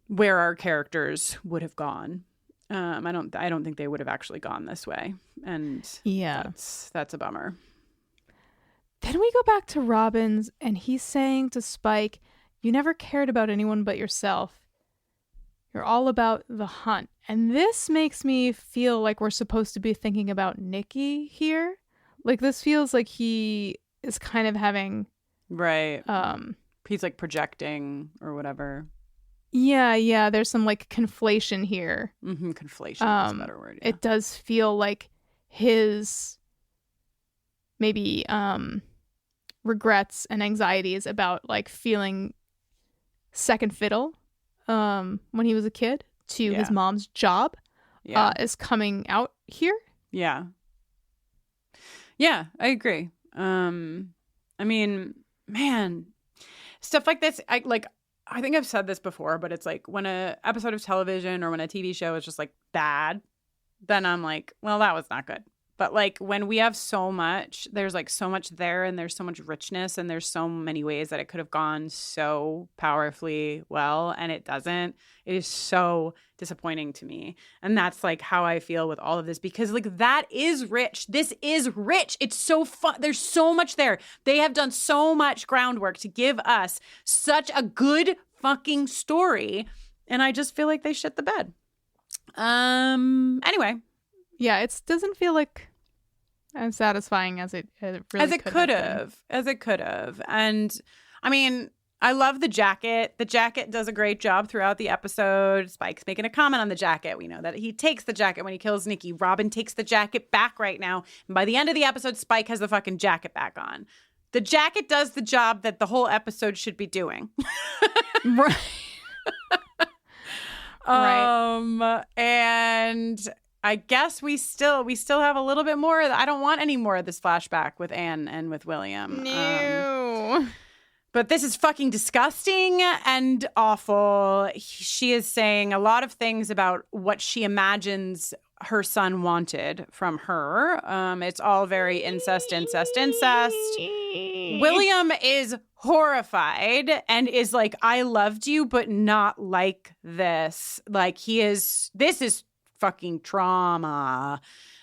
where our characters would have gone. I don't think they would have actually gone this way. And yeah, that's a bummer. Then we go back to Robin's, and he's saying to Spike, "You never cared about anyone but yourself. You're all about the hunt." And this makes me feel like we're supposed to be thinking about Nikki here. Like, this feels like he is kind of having... Right. He's like projecting or whatever. Yeah. There's some like conflation here. Conflation is a better word. Yeah. It does feel like his maybe regrets and anxieties about like feeling second fiddle when he was a kid to his mom's job is coming out here. Yeah, I agree. I mean, man, stuff like this, I think I've said this before, but it's like when a episode of television or when a TV show is just like bad, then I'm like, well, that was not good. But like when we have so much, there's like so much there and there's so much richness and there's so many ways that it could have gone so powerfully well and it doesn't. It is so disappointing to me. And that's like how I feel with all of this because like that is rich. This is rich. It's so fun. There's so much there. They have done so much groundwork to give us such a good fucking story. And I just feel like they shit the bed. Anyway. Yeah, it doesn't feel like as satisfying as it really could have. As it could have. And I mean, I love the jacket. The jacket does a great job throughout the episode. Spike's making a comment on the jacket. We know that he takes the jacket when he kills Nikki. Robin takes the jacket back right now. And by the end of the episode, Spike has the fucking jacket back on. The jacket does the job that the whole episode should be doing. Right. And I guess we still have a little bit more. I don't want any more of this flashback with Anne and with William. No. But this is fucking disgusting and awful. She is saying a lot of things about what she imagines her son wanted from her. It's all very incest. William is horrified and is like, I loved you, but not like this. Like this is fucking trauma.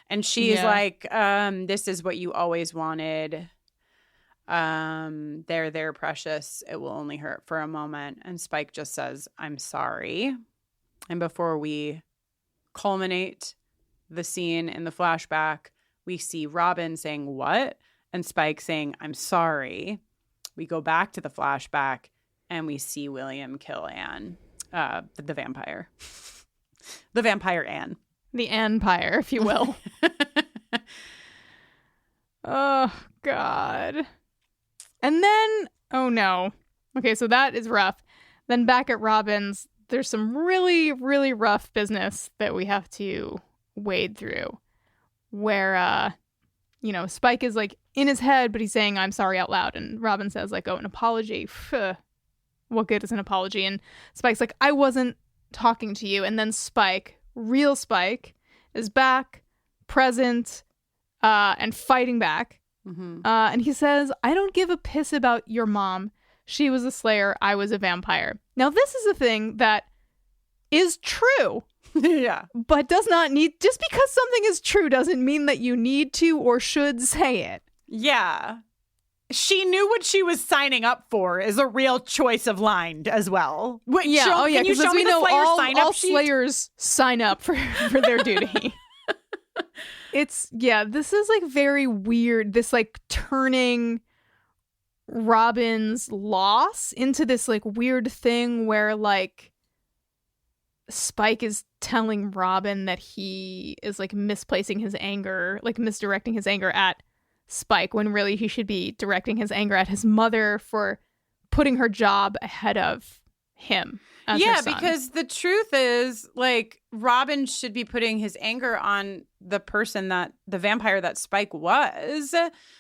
And she's like, this is what you always wanted. They're precious. It will only hurt for a moment. And Spike just says, I'm sorry. And before we culminate the scene in the flashback, we see Robin saying, what? And Spike saying, I'm sorry. We go back to the flashback and we see William kill Anne, the vampire. The vampire Anne. The Anne-pire, if you will. Oh, God. And then, oh no. Okay, so that is rough. Then back at Robin's, there's some really, really rough business that we have to wade through. Where, Spike is like in his head, but he's saying, I'm sorry out loud. And Robin says like, oh, an apology. Phew. What good is an apology? And Spike's like, I wasn't talking to you. And then Spike, real Spike, is back, present, and fighting back. Mm-hmm. And he says, I don't give a piss about your mom. She was a slayer. I was a vampire. Now, this is a thing that is true. Yeah. But does not need, just because something is true doesn't mean that you need to or should say it. Yeah. She knew what she was signing up for is a real choice of line as well. Wait, yeah, because as we know, all sheet? Slayers sign up for their duty. This is like very weird. This like turning Robin's loss into this like weird thing where like Spike is telling Robin that he is like misplacing his anger, like misdirecting his anger at Spike when really he should be directing his anger at his mother for putting her job ahead of him. Yeah, because the truth is, like, Robin should be putting his anger on the person that the vampire that Spike was.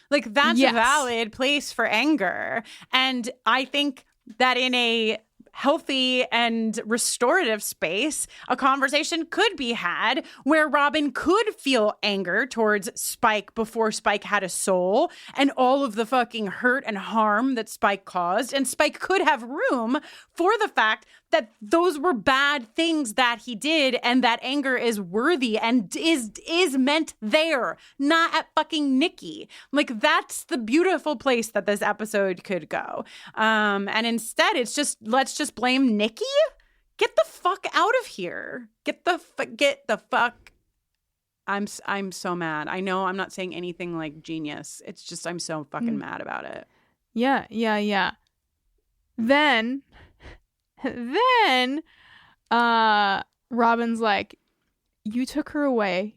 Like, that's a valid place for anger. And I think that in a healthy and restorative space, a conversation could be had where Robin could feel anger towards Spike before Spike had a soul and all of the fucking hurt and harm that Spike caused. And Spike could have room for the fact that those were bad things that he did, and that anger is worthy and is meant there, not at fucking Nikki. Like, that's the beautiful place that this episode could go. And instead, it's just, let's just blame Nikki. Get the fuck out of here. Get the fuck. I'm so mad. I know I'm not saying anything like genius. It's just I'm so fucking mad about it. Yeah. Then Robin's like, you took her away.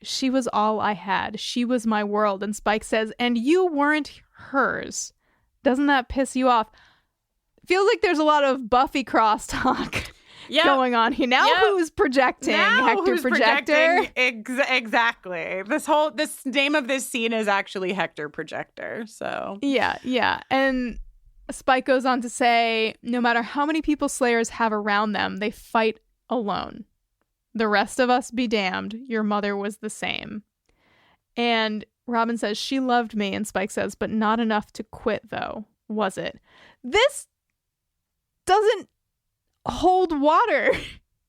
She was all I had. She was my world. And Spike says, and you weren't hers. Doesn't that piss you off? Feels like there's a lot of Buffy crosstalk going on here. Now who's projecting? Now Hector who's Projector? Exactly. This name of this scene is actually Hector Projector. So Yeah. And Spike goes on to say, no matter how many people Slayers have around them, they fight alone. The rest of us be damned. Your mother was the same. And Robin says, she loved me. And Spike says, but not enough to quit, though, was it? This doesn't hold water.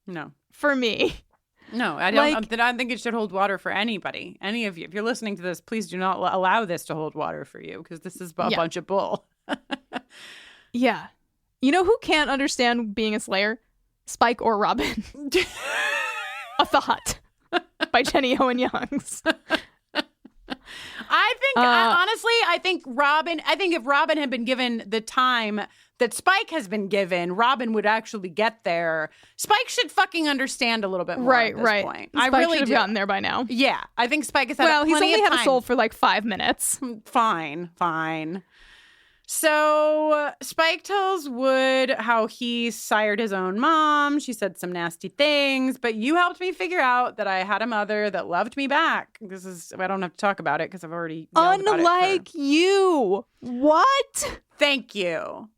No. For me. No, I don't think it should hold water for anybody. Any of you. If you're listening to this, please do not allow this to hold water for you, because this is a bunch of bull. Yeah. You know who can't understand being a Slayer? Spike or Robin. A Thought by Jenny Owen Youngs. I think if Robin had been given the time that Spike has been given, Robin would actually get there. Spike should fucking understand a little bit more at this point. Spike I really should have gotten there by now. Yeah, I think Spike has had Well, he's plenty only of had time. a soul for like 5 minutes. Fine. So Spike tells Wood how he sired his own mom. She said some nasty things, but you helped me figure out that I had a mother that loved me back. I don't have to talk about it because I've already yelled about it Unlike you. What? Thank you.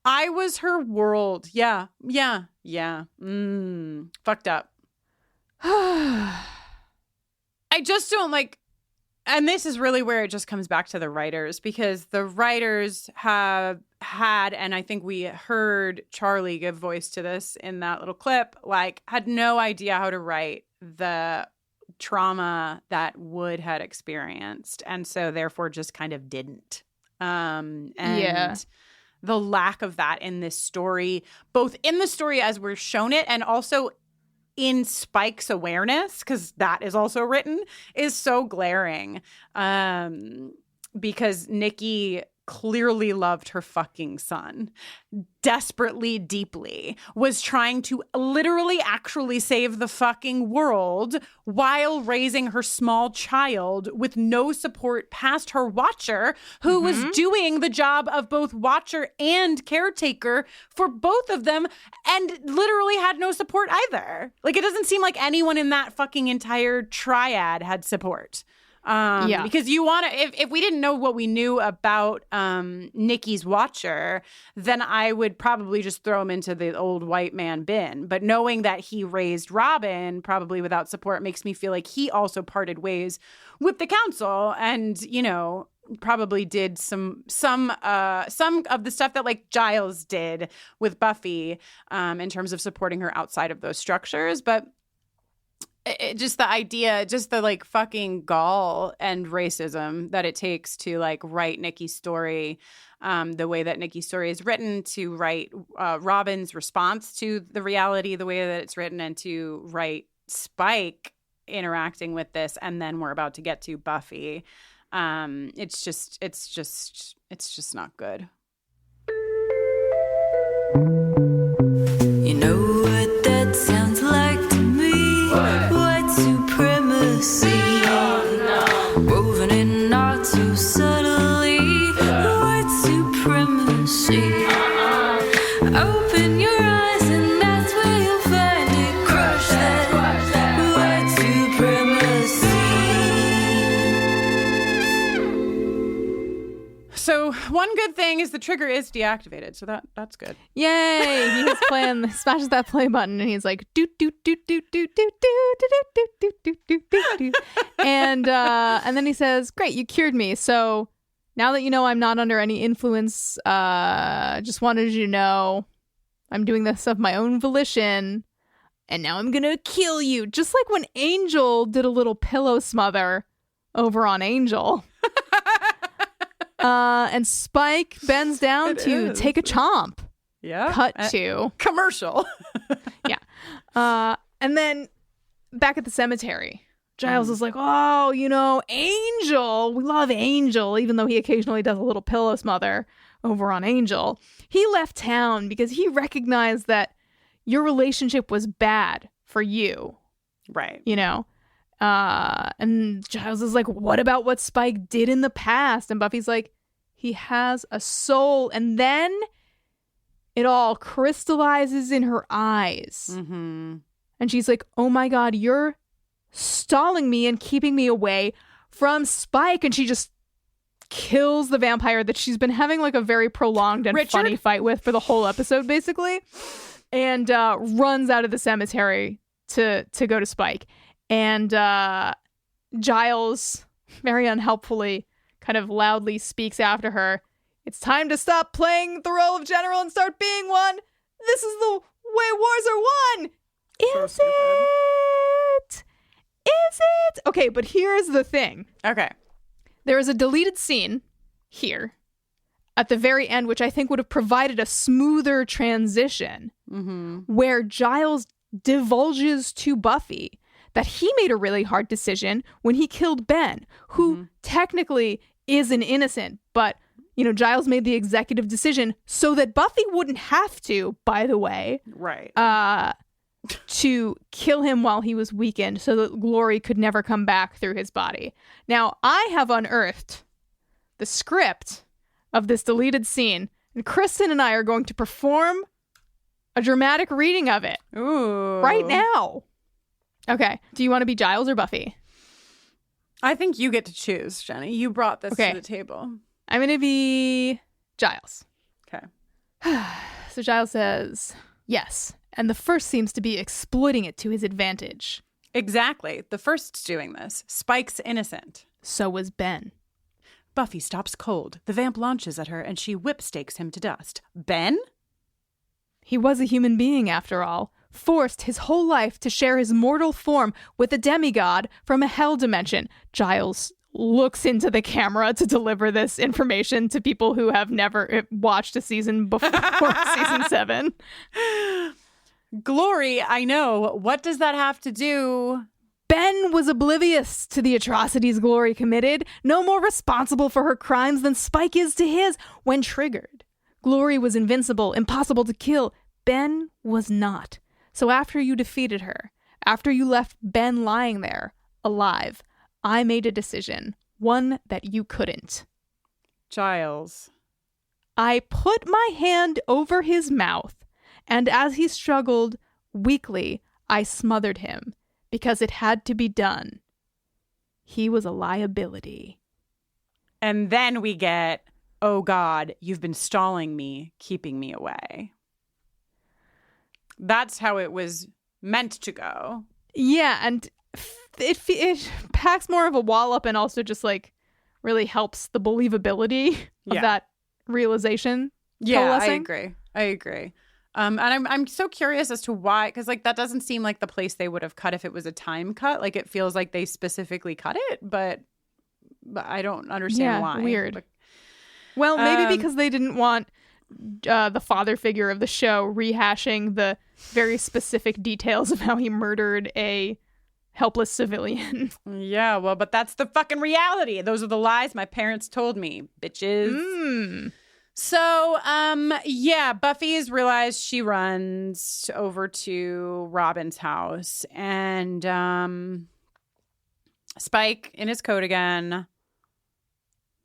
I was her world. Yeah. Fucked up. I just don't like. And this is really where it just comes back to the writers, because the writers have had, and I think we heard Charlie give voice to this in that little clip, like had no idea how to write the trauma that Wood had experienced. And so therefore just kind of didn't. The lack of that in this story, both in the story as we're shown it and also in Spike's awareness, because that is also written, is so glaring. Because Nikki clearly loved her fucking son desperately, deeply, was trying to literally actually save the fucking world while raising her small child with no support past her watcher, who was doing the job of both watcher and caretaker for both of them, and literally had no support either. Like, it doesn't seem like anyone in that fucking entire triad had support. Because you want to, if we didn't know what we knew about Nikki's watcher, then I would probably just throw him into the old white man bin. But knowing that he raised Robin, probably without support, makes me feel like he also parted ways with the council and, you know, probably did some of the stuff that like Giles did with Buffy in terms of supporting her outside of those structures. But just the idea, just the like fucking gall and racism that it takes to like write Nikki's story the way that Nikki's story is written, to write Robin's response to the reality the way that it's written, and to write Spike interacting with this, and then we're about to get to Buffy. It's just not good. You know what that sounds like to me? White supremacy, woven in not too subtly. White supremacy. Open your eyes and that's where you'll find it. Crush that white supremacy. So one good thing is the trigger is deactivated, so that's good. Yay! He's playing, smashes that play button, and he's like, doot doot doot doot doot doot doot doot doot doot doot doot doot doot. And then he says, "Great, you cured me. So now that you know I'm not under any influence, just wanted you to know I'm doing this of my own volition. And now I'm going to kill you. Just like when Angel did a little pillow smother over on Angel. And Spike bends down to take a chomp. Yeah. Cut to. Commercial. Yeah. And then back at the cemetery, Giles is like, oh, you know, Angel. We love Angel, even though he occasionally does a little pillow smother over on Angel. He left town because he recognized that your relationship was bad for you. Right. You know? And Giles is like, what about what Spike did in the past? And Buffy's like, he has a soul. And then it all crystallizes in her eyes. Mm-hmm. And she's like, oh my God, you're stalling me and keeping me away from Spike. And she just kills the vampire that she's been having like a very prolonged and funny fight with for the whole episode, basically. And runs out of the cemetery to go to Spike. And Giles, very unhelpfully, kind of loudly speaks after her. It's time to stop playing the role of general and start being one. This is the way wars are won. Is it? Is it? Okay, but here's the thing. Okay. There is a deleted scene here at the very end, which I think would have provided a smoother transition, where Giles divulges to Buffy that he made a really hard decision when he killed Ben, who technically is an innocent, but, you know, Giles made the executive decision so that Buffy wouldn't have to, by the way, right, to kill him while he was weakened so that Glory could never come back through his body. Now, I have unearthed the script of this deleted scene, and Kristin and I are going to perform a dramatic reading of it. Ooh. Right now. Okay. Do you want to be Giles or Buffy? I think you get to choose, Jenny. You brought this to the table. I'm going to be Giles. Okay. So Giles says, yes. And the first seems to be exploiting it to his advantage. Exactly. The first's doing this. Spike's innocent. So was Ben. Buffy stops cold. The vamp launches at her and she whip-stakes him to dust. Ben? He was a human being, after all, forced his whole life to share his mortal form with a demigod from a hell dimension. Giles looks into the camera to deliver this information to people who have never watched a season before season 7. Glory, I know. What does that have to do? Ben was oblivious to the atrocities Glory committed, no more responsible for her crimes than Spike is to his. When triggered, Glory was invincible, impossible to kill. Ben was not. So after you defeated her, after you left Ben lying there, alive, I made a decision, one that you couldn't. Giles. I put my hand over his mouth, and as he struggled weakly, I smothered him, because it had to be done. He was a liability. And then we get, oh God, you've been stalling me, keeping me away. That's how it was meant to go. Yeah, and it packs more of a wallop and also just like really helps the believability of that realization. Yeah, coalescing. I agree. And I'm so curious as to why, because like that doesn't seem like the place they would have cut if it was a time cut. Like it feels like they specifically cut it, but I don't understand why. Weird. But, well, maybe because they didn't want the father figure of the show rehashing the very specific details of how he murdered a helpless civilian. Yeah, well, but that's the fucking reality. Those are the lies my parents told me, bitches. So, yeah, Buffy's realized she runs over to Robin's house and Spike in his coat again.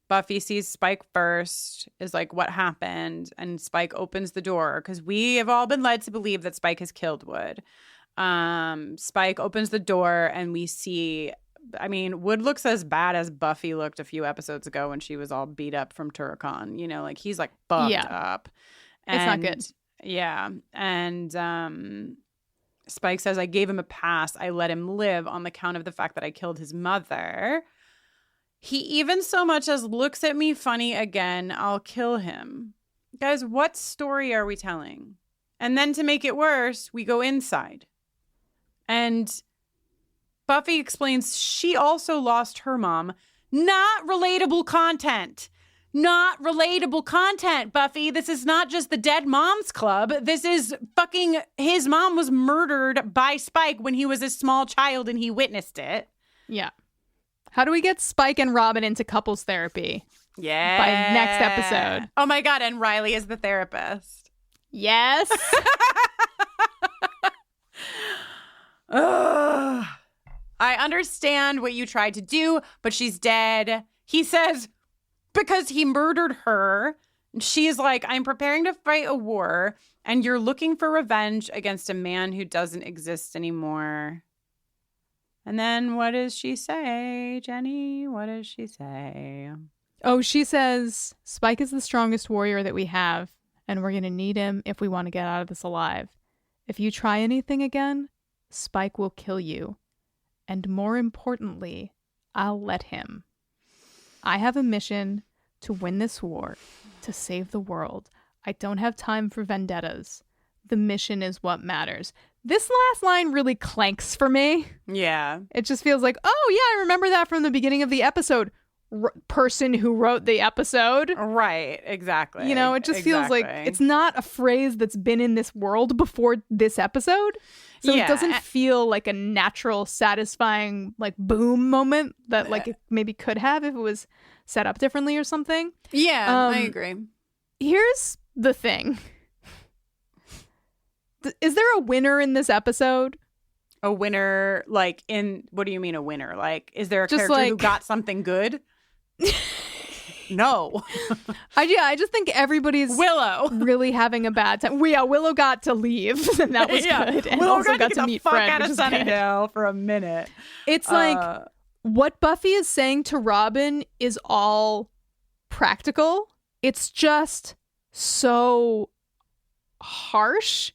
Buffy sees Spike first, is like, what happened? And Spike opens the door because we have all been led to believe that Spike has killed Wood. Spike opens the door and we see, I mean, Wood looks as bad as Buffy looked a few episodes ago when she was all beat up from Turrican. You know, like he's like fucked up. It's not good. Yeah. And Spike says, I gave him a pass. I let him live on the count of the fact that I killed his mother. He even so much as looks at me funny again, I'll kill him. Guys, what story are we telling? And then to make it worse, we go inside. And Buffy explains she also lost her mom. Not relatable content. Not relatable content, Buffy. This is not just the Dead Moms Club. This is fucking his mom was murdered by Spike when he was a small child and he witnessed it. Yeah. How do we get Spike and Robin into couples therapy? Yeah. By next episode. Oh my God. And Riley is the therapist. Yes. Ugh. I understand what you tried to do, but she's dead. He says, because he murdered her. She's like, I'm preparing to fight a war, and you're looking for revenge against a man who doesn't exist anymore. And then what does she say, Jenny? What does she say? Oh, she says, Spike is the strongest warrior that we have, and we're going to need him if we want to get out of this alive. If you try anything again, Spike will kill you. And more importantly, I'll let him. I have a mission to win this war, to save the world. I don't have time for vendettas. The mission is what matters. This last line really clanks for me. Yeah. It just feels like, oh yeah, I remember that from the beginning of the episode. Person who wrote the episode. Right, exactly. You know, it just feels like it's not a phrase that's been in this world before this episode. So it doesn't feel like a natural, satisfying, like, boom moment that, like, it maybe could have if it was set up differently or something. Yeah, I agree. Here's the thing. Is there a winner in this episode? A winner, like, in, what do you mean a winner? Like, is there a Just character who got something good? No. I just think everybody's Willow really having a bad time. Willow got to leave, and that was good. And Willow also got to meet Fred, out which of is good. Sunnydale for a minute. It's like what Buffy is saying to Robin is all practical. It's just so harsh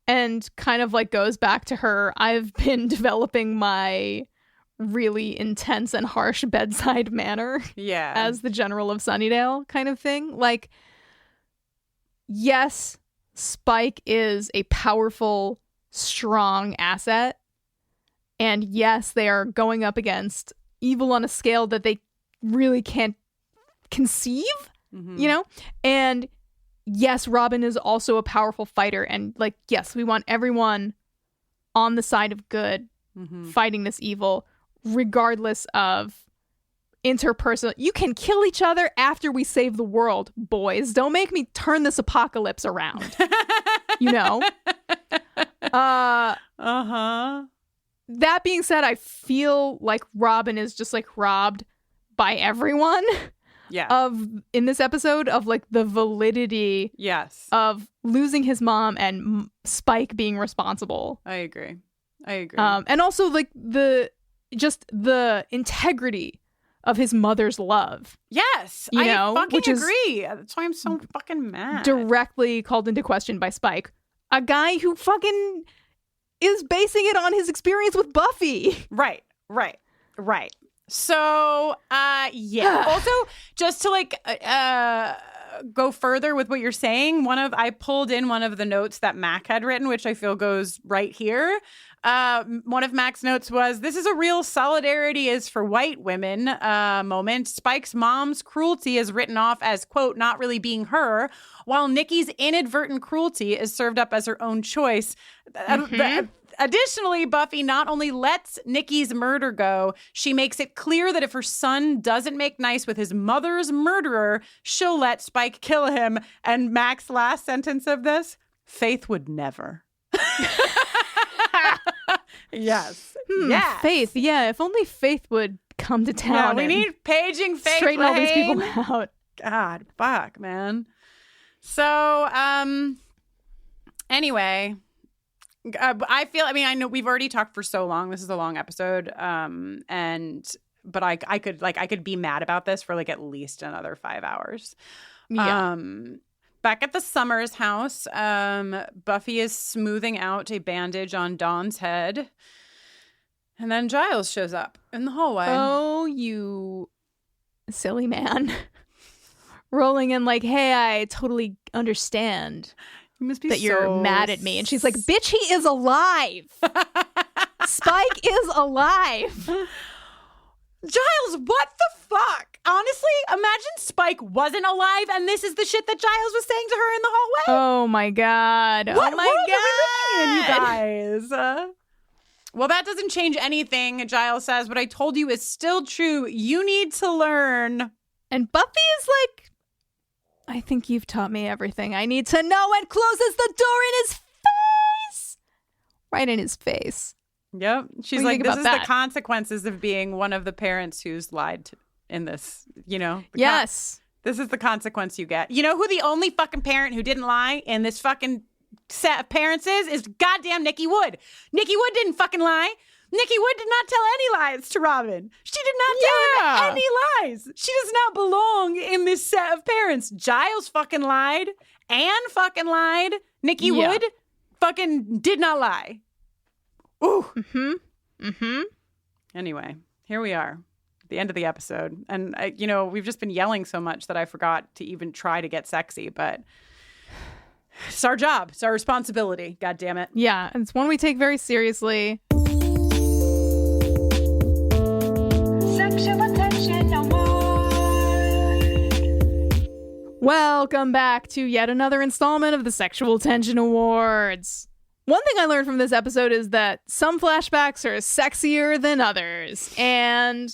and kind of like goes back to her. I've been developing my really intense and harsh bedside manner as the General of Sunnydale kind of thing. Like, yes, Spike is a powerful, strong asset. And yes, they are going up against evil on a scale that they really can't conceive, you know? And yes, Robin is also a powerful fighter. And like, yes, we want everyone on the side of good fighting this evil, regardless of interpersonal. You can kill each other after we save the world, boys. Don't make me turn this apocalypse around. You know? That being said, I feel like Robin is just like robbed by everyone. In this episode of like the validity of losing his mom and Spike being responsible. I agree. And also like the integrity of his mother's love. Yes, you know, I fucking which is agree. That's why I'm so fucking mad. Directly called into question by Spike, a guy who fucking is basing it on his experience with Buffy. Right. So, also, just to like go further with what you're saying, I pulled in one of the notes that Mac had written, which I feel goes right here. One of Mac's notes was, this is a real solidarity is for white women moment. Spike's mom's cruelty is written off as, quote, not really being her, while Nikki's inadvertent cruelty is served up as her own choice. Additionally, Buffy not only lets Nikki's murder go, she makes it clear that if her son doesn't make nice with his mother's murderer, she'll let Spike kill him. And Mac's last sentence of this, Faith would never. Yes. Faith. Yeah, if only Faith would come to town. Yeah, we need paging Faith. Straighten all these people out. God, fuck, man. So, anyway, I know we've already talked for so long. This is a long episode. But I could be mad about this for like at least another 5 hours. Yeah. Back at the Summers house, Buffy is smoothing out a bandage on Dawn's head. And then Giles shows up in the hallway. Oh, you silly man. Rolling in like, hey, I totally understand. must be that you're mad at me. And she's like, bitch, he is alive. Spike is alive. Giles, what the fuck? Honestly, imagine Spike wasn't alive and this is the shit that Giles was saying to her in the hallway. Oh my God. What oh my world God. are we living in, you guys? Well, that doesn't change anything, Giles says. What I told you is still true. You need to learn. And Buffy is like, I think you've taught me everything I need to know, and closes the door in his face. Right in his face. Yep. She's like, this is the consequences of being one of the parents who's lied in this, you know? Yes. This is the consequence you get. You know who the only fucking parent who didn't lie in this fucking set of parents is goddamn Nikki Wood. Nikki Wood didn't fucking lie. Nikki Wood did not tell any lies to Robin. She did not tell him any lies. She does not belong in this set of parents. Giles fucking lied. Anne fucking lied. Nikki Wood fucking did not lie. Ooh. Anyway, here we are. At the end of the episode. And, we've just been yelling so much that I forgot to even try to get sexy, but it's our job. It's our responsibility. God damn it. Yeah, it's one we take very seriously. Sexual Attention Award. Welcome back to yet another installment of the Sexual Tension Awards. One thing I learned from this episode is that some flashbacks are sexier than others. And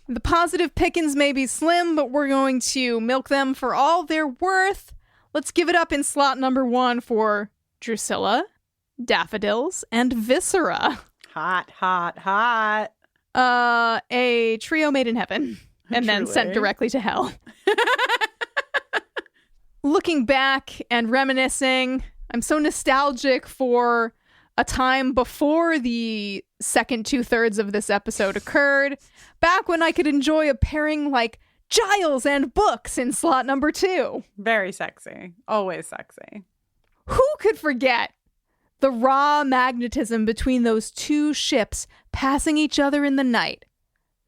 the positive pickings may be slim, but we're going to milk them for all they're worth. Let's give it up in slot number 1 for Drusilla, Daffodils, and Viscera. Hot, hot, hot. A trio made in heaven and then sent directly to hell. Looking back and reminiscing, I'm so nostalgic for a time before the second 2/3 of this episode occurred, back when I could enjoy a pairing like Giles and books in slot number 2. Very sexy. Always sexy. Who could forget the raw magnetism between those two ships passing each other in the night?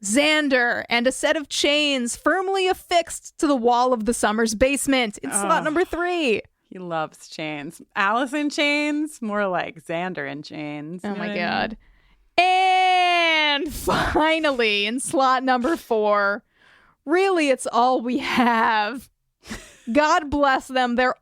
Xander and a set of chains firmly affixed to the wall of the Summers basement in slot number 3. He loves chains. Alice in chains? More like Xander in chains. Oh my God. And finally, in slot number 4, really it's all we have. God bless them. They're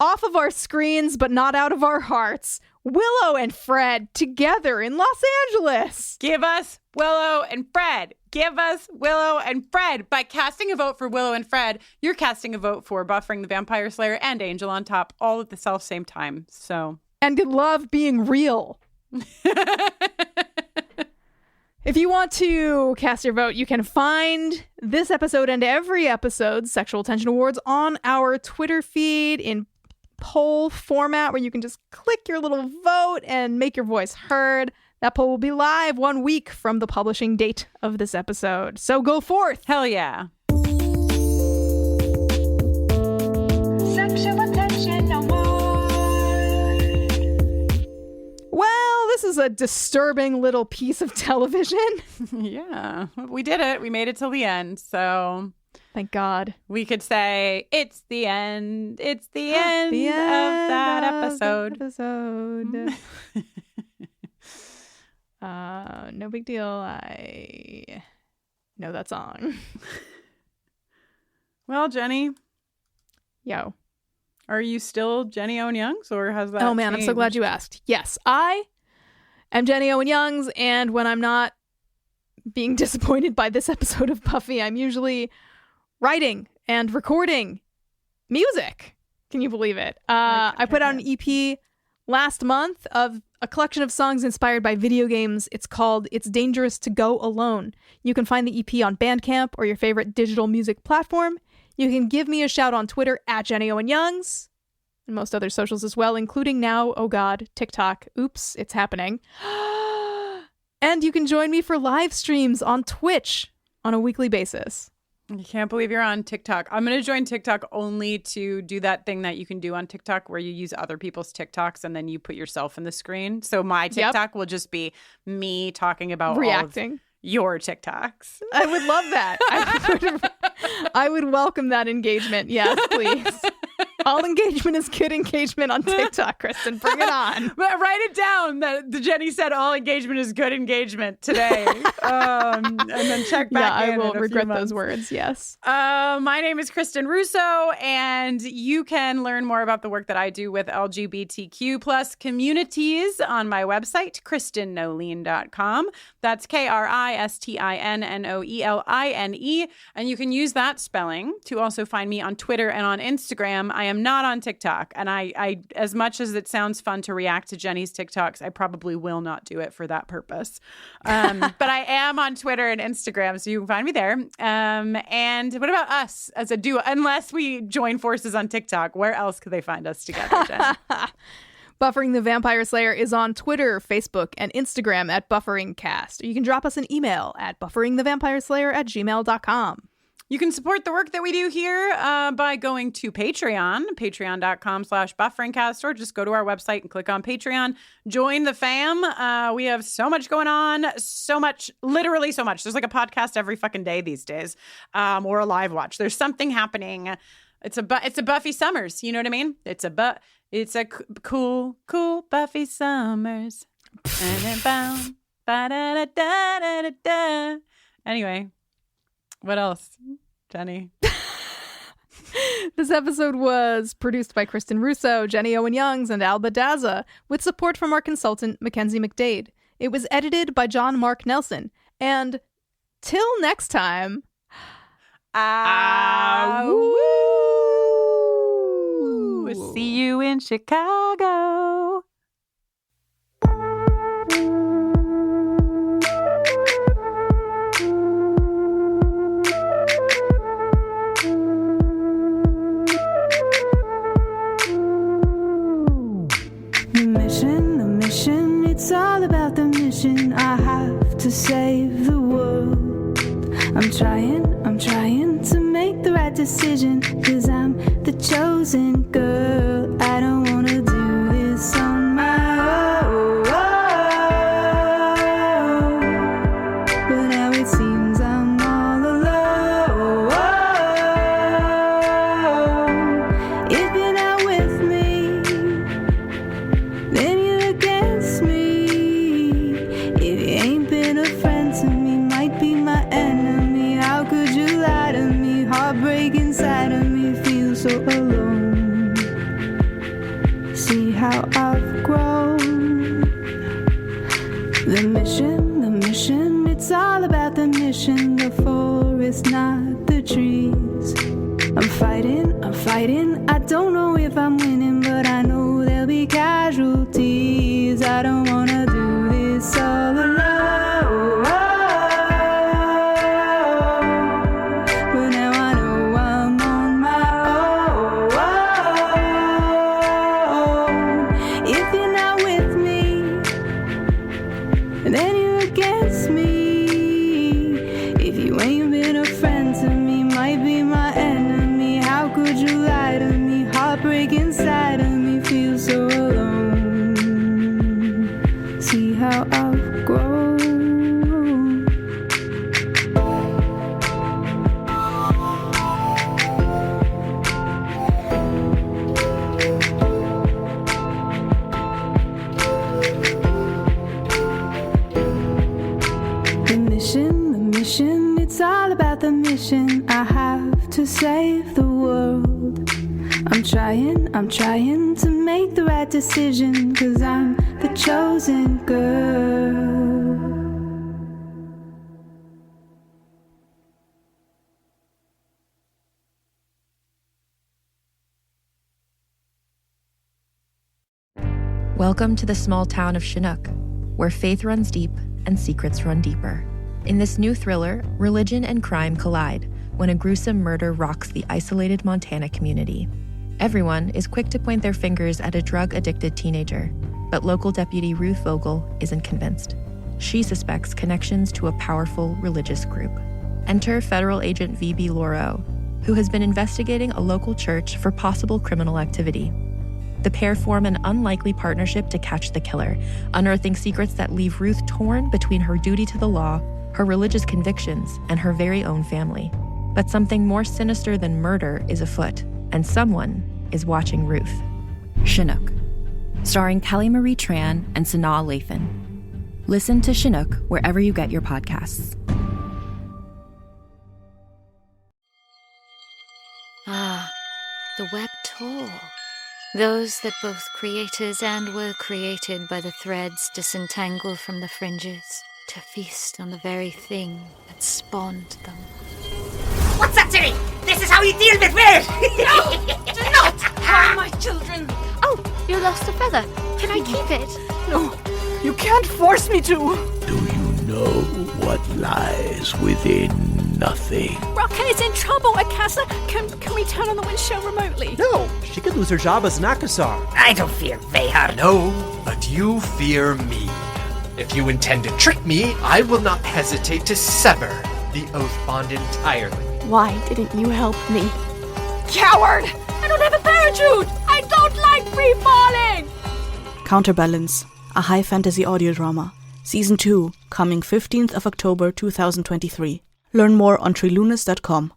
off of our screens, but not out of our hearts. Willow and Fred together in Los Angeles. Give us Willow and Fred. Give us Willow and Fred. By casting a vote for Willow and Fred, you're casting a vote for Buffering the Vampire Slayer and Angel on Top all at the same time. So, and good love being real. If you want to cast your vote, you can find this episode and every episode's Sexual Tension Awards on our Twitter feed in poll format, where you can just click your little vote and make your voice heard. That poll will be live 1 week from the publishing date of this episode. So go forth. Hell yeah. Sexual Attention Award. Well, this is a disturbing little piece of television. Yeah, we did it. We made it till the end. So thank God. We could say it's the end. It's the end, of that episode. No big deal. I know that song. Well, Jenny. Yo. Are you still Jenny Owen Youngs, or has that Oh man, changed? I'm so glad you asked. Yes, I am Jenny Owen Youngs, and when I'm not being disappointed by this episode of Buffy, I'm usually writing and recording music. Can you believe it? I put out an EP last month of a collection of songs inspired by video games. It's called It's Dangerous to Go Alone. You can find the EP on Bandcamp or your favorite digital music platform. You can give me a shout on Twitter at Jenny Owen Youngs and most other socials as well, including now, oh God, TikTok. Oops, it's happening. And you can join me for live streams on Twitch on a weekly basis. I can't believe you're on TikTok. I'm going to join TikTok only to do that thing that you can do on TikTok where you use other people's TikToks and then you put yourself in the screen. So my TikTok will just be me talking about reacting. All of your TikToks. I would love that. I would welcome that engagement. Yes, please. All engagement is good engagement on TikTok, Kristin. Bring it on. But write it down that Jenny said all engagement is good engagement today. And then check back in. I will in a regret few months. those words, yes. My name is Kristin Russo, and you can learn more about the work that I do with LGBTQ plus communities on my website, KristinNoeline.com. That's KristinNoeline. And you can use that spelling to also find me on Twitter and on Instagram. I am not on TikTok. And I as much as it sounds fun to react to Jenny's TikToks, I probably will not do it for that purpose. But I am on Twitter and Instagram, so you can find me there. And what about us as a duo? Unless we join forces on TikTok, where else could they find us together, Jen? Buffering the Vampire Slayer is on Twitter, Facebook, and Instagram at BufferingCast. Or you can drop us an email at bufferingthevampireslayer@gmail.com. You can support the work that we do here by going to Patreon, patreon.com/bufferingcast, or just go to our website and click on Patreon. Join the fam. We have so much going on, so much, literally so much. There's like a podcast every fucking day these days, or a live watch. There's something happening. It's a Buffy Summers. You know what I mean? It's a cool Buffy Summers. Anyway. What else, Jenny? This episode was produced by Kristin Russo, Jenny Owen Youngs, and Alba Daza, with support from our consultant, Mackenzie MacDade. It was edited by John Mark Nelson. And till next time, see you in Chicago. The mission, it's all about the mission. I have to save the world. I'm trying to make the right decision, 'cause I'm the chosen girl. I don't wanna do this on my own. But now it seems I'm all alone. If you're not with me, then you're against me. If you ain't been a friend to me, might be my enemy. How could you lie to me? Heartbreak inside of me, feel so alone. See how I've grown. The mission, it's all about the mission. The forest, not the trees. I'm fighting, I don't know if I'm winning, but I know there'll be casualties. I don't wanna do this all alone. But now I know I'm on my own. If you're not with me, then you're against me. If you ain't been a friend to me, might be my enemy. How could you lie to me? Heartbreak inside of me, feel so alone. See how I've grown. The mission, it's all about the mission. I have to save the world. I'm trying to make the right decision, 'cause I'm the chosen girl. Welcome to the small town of Chinook, where faith runs deep and secrets run deeper. In this new thriller, religion and crime collide when a gruesome murder rocks the isolated Montana community. Everyone is quick to point their fingers at a drug-addicted teenager, but local deputy Ruth Vogel isn't convinced. She suspects connections to a powerful religious group. Enter federal agent V.B. Lauro, who has been investigating a local church for possible criminal activity. The pair form an unlikely partnership to catch the killer, unearthing secrets that leave Ruth torn between her duty to the law, her religious convictions, and her very own family. But something more sinister than murder is afoot, and someone is watching Ruth. Chinook, starring Kelly Marie Tran and Sanaa Lathan. Listen to Chinook wherever you get your podcasts. Ah, the web tore. Those that both creators and were created by the threads disentangle from the fringes to feast on the very thing that spawned them. What's that, Jenny? This is how you deal with weird! No! Do not harm my children! Oh, you lost a feather. Can I keep it? No, you can't force me to! Do you know what lies within nothing? Rocket is in trouble at Casa. Can we turn on the windshield remotely? No, she could lose her job as an Akasar. I don't fear Vehar. No, but you fear me. If you intend to trick me, I will not hesitate to sever the oath bond entirely. Why didn't you help me? Coward! I don't have a parachute! I don't like free falling! Counterbalance, a high fantasy audio drama. Season 2, coming 15th of October 2023. Learn more on trilunas.com.